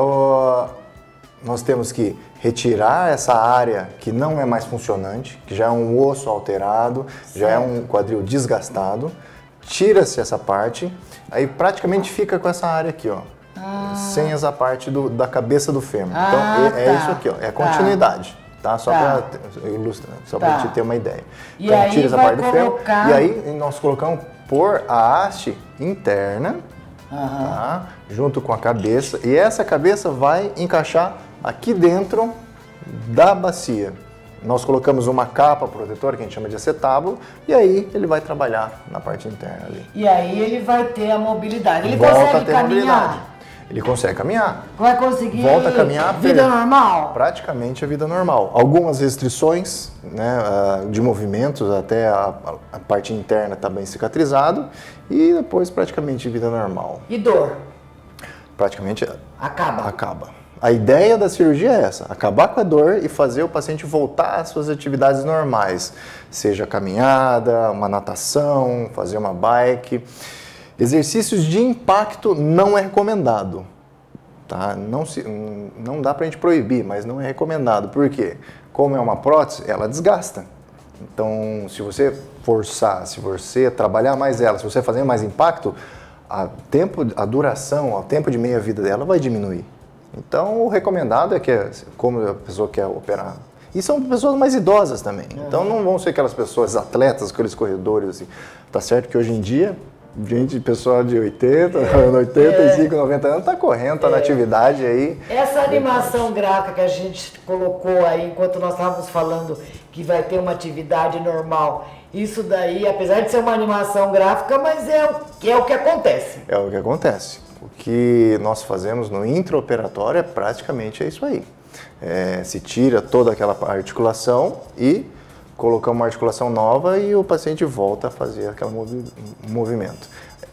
nós temos que retirar essa área que não é mais funcionante, que já é um osso alterado, já é um quadril desgastado, tira-se essa parte, aí praticamente fica com essa área aqui, ó. Sem essa parte da cabeça do fêmur. Então, é isso aqui, ó, é a continuidade, tá? Só para ilustrar, só para a gente ter uma ideia. E então, aí tira essa parte do fêmur, colocar... e aí nós colocamos por a haste interna, tá? Junto com a cabeça, e essa cabeça vai encaixar aqui dentro da bacia. Nós colocamos uma capa protetora, que a gente chama de acetábulo, e aí ele vai trabalhar na parte interna ali. E aí ele vai ter a mobilidade. Ele Volta consegue a ter caminhar? mobilidade. Ele consegue caminhar. Vai conseguir Volta a caminhar. Vida normal? Praticamente a vida normal. Algumas restrições, né, de movimentos, até a parte interna está bem cicatrizado, e depois praticamente vida normal. E dor? Praticamente acaba. A ideia da cirurgia é essa, acabar com a dor e fazer o paciente voltar às suas atividades normais, seja caminhada, uma natação, fazer uma bike. Exercícios de impacto não é recomendado, tá? Não dá pra gente proibir, mas não é recomendado. Por quê? Como é uma prótese, ela desgasta. Então, se você forçar, se você trabalhar mais ela, se você fazer mais impacto, a duração, o tempo de meia-vida dela vai diminuir. Então, o recomendado é que, como a pessoa quer operar, e são pessoas mais idosas também, então não vão ser aquelas pessoas atletas, aqueles corredores, assim. Tá certo que hoje em dia, pessoal de 80, 85, 90 anos, tá correndo, tá na atividade aí. Essa animação gráfica que a gente colocou aí, enquanto nós estávamos falando que vai ter uma atividade normal, isso daí, apesar de ser uma animação gráfica, mas é o que acontece. É o que acontece. O que nós fazemos no intraoperatório praticamente é isso aí. Se tira toda aquela articulação e colocamos uma articulação nova e o paciente volta a fazer aquele movimento.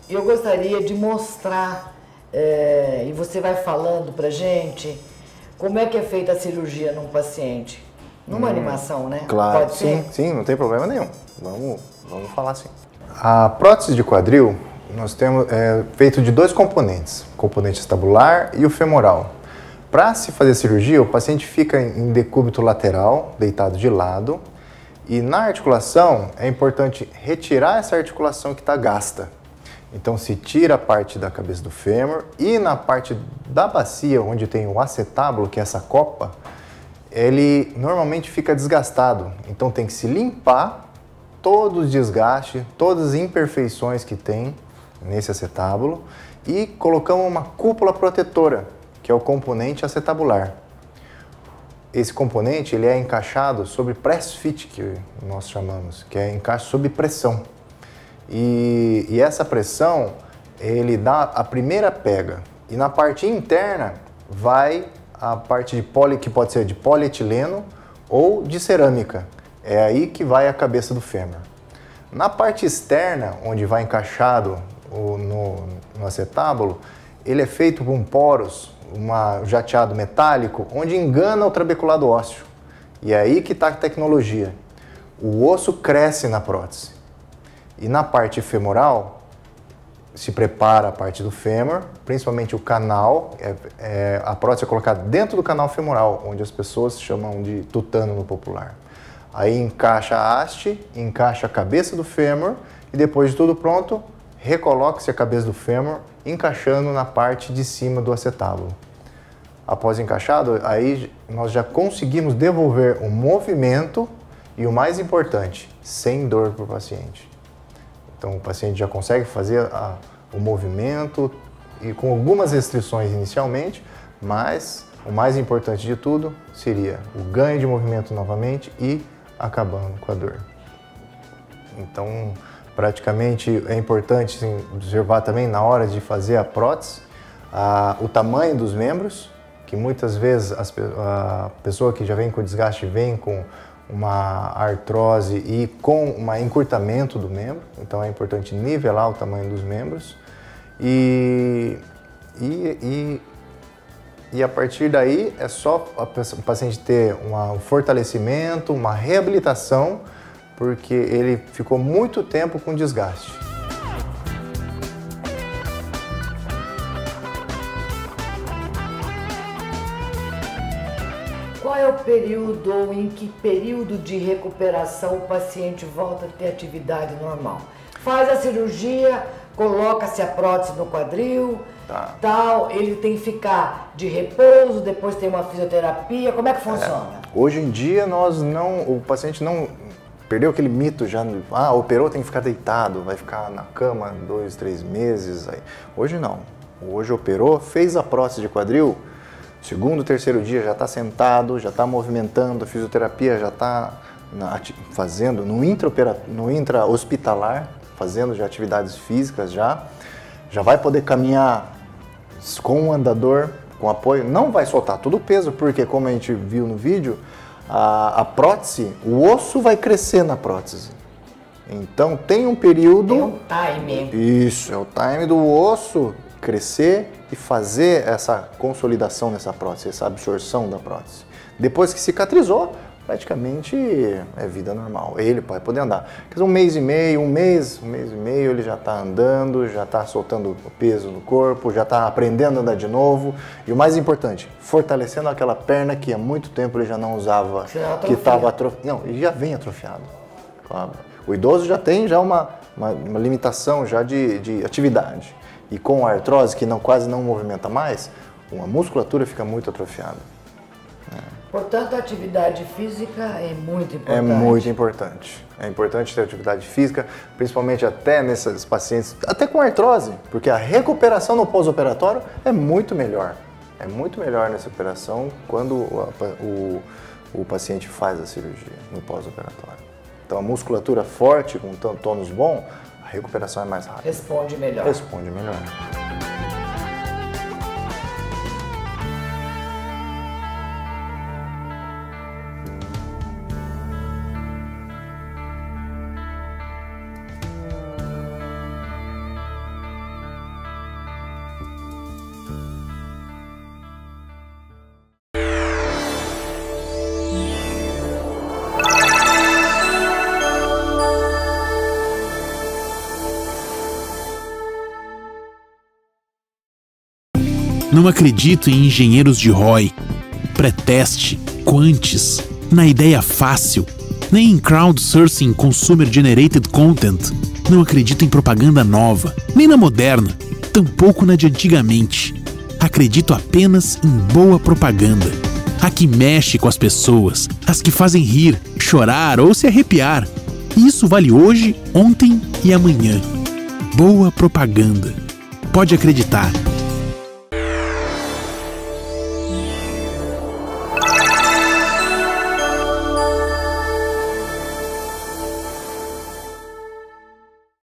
Eu gostaria de mostrar, e você vai falando pra gente, como é que é feita a cirurgia num paciente. Numa animação, né? Claro, Pode ser? Sim, não tem problema nenhum. Vamos falar assim. A prótese de quadril, nós temos feito de dois componentes, o componente estabular e o femoral. Para se fazer cirurgia, o paciente fica em decúbito lateral, deitado de lado, e na articulação é importante retirar essa articulação que está gasta. Então se tira a parte da cabeça do fêmur e na parte da bacia, onde tem o acetábulo, que é essa copa, ele normalmente fica desgastado. Então tem que se limpar todo o desgaste, todas as imperfeições que tem, nesse acetábulo e colocamos uma cúpula protetora, que é o componente acetabular. Esse componente ele é encaixado sobre press fit, que nós chamamos, que é encaixe sob pressão. E essa pressão, ele dá a primeira pega. E na parte interna vai a parte de que pode ser de polietileno ou de cerâmica. É aí que vai a cabeça do fêmur. Na parte externa, onde vai encaixado no acetábulo, ele é feito com poros, um jateado metálico, onde engana o trabeculado ósseo. E é aí que está a tecnologia. O osso cresce na prótese. E na parte femoral, se prepara a parte do fêmur, principalmente o canal, a prótese é colocada dentro do canal femoral, onde as pessoas chamam de tutano no popular. Aí encaixa a haste, encaixa a cabeça do fêmur e depois de tudo pronto, recoloca-se a cabeça do fêmur, encaixando na parte de cima do acetábulo. Após encaixado, aí nós já conseguimos devolver o movimento e o mais importante, sem dor para o paciente. Então o paciente já consegue fazer o movimento e com algumas restrições inicialmente, mas o mais importante de tudo seria o ganho de movimento novamente e acabando com a dor. Então, praticamente é importante sim, observar também na hora de fazer a prótese o tamanho dos membros, que muitas vezes a pessoa que já vem com desgaste vem com uma artrose e com um encurtamento do membro, então é importante nivelar o tamanho dos membros e a partir daí é só o paciente ter um fortalecimento, uma reabilitação, porque ele ficou muito tempo com desgaste. Qual é o período ou em que período de recuperação o paciente volta a ter atividade normal? Faz a cirurgia, coloca-se a prótese no quadril, tal, ele tem que ficar de repouso, depois tem uma fisioterapia, como é que funciona? Hoje em dia o paciente não perdeu aquele mito já, operou, tem que ficar deitado, vai ficar na cama 2, 3 meses. Aí. Hoje não, hoje operou, fez a prótese de quadril, segundo, terceiro dia já está sentado, já está movimentando, a fisioterapia já está fazendo no intra-hospitalar, fazendo já atividades físicas já vai poder caminhar com um andador, com apoio, não vai soltar todo o peso, porque como a gente viu no vídeo, a prótese, o osso vai crescer na prótese. Então tem um período... Tem um time. Isso, é o time do osso crescer e fazer essa consolidação nessa prótese, essa absorção da prótese. Depois que cicatrizou, praticamente é vida normal. Ele vai poder andar. Quer dizer, um mês e meio ele já está andando, já está soltando o peso no corpo, já está aprendendo a andar de novo. E o mais importante, fortalecendo aquela perna que há muito tempo ele já não usava, que estava atrofiado. Não, ele já vem atrofiado. O idoso já tem uma limitação já de atividade. E com a artrose, que quase não movimenta mais, a musculatura fica muito atrofiada. Portanto, a atividade física é muito importante. É muito importante. É importante ter atividade física, principalmente até nesses pacientes, até com artrose, porque a recuperação no pós-operatório é muito melhor. É muito melhor nessa operação quando o paciente faz a cirurgia no pós-operatório. Então, a musculatura forte, com tônus bom, a recuperação é mais rápida. Responde melhor. Responde melhor. Não acredito em engenheiros de ROI, pré-teste, quantes, na ideia fácil, nem em crowdsourcing consumer generated content. Não acredito em propaganda nova, nem na moderna, tampouco na de antigamente. Acredito apenas em boa propaganda. A que mexe com as pessoas, as que fazem rir, chorar ou se arrepiar. Isso vale hoje, ontem e amanhã. Boa propaganda. Pode acreditar.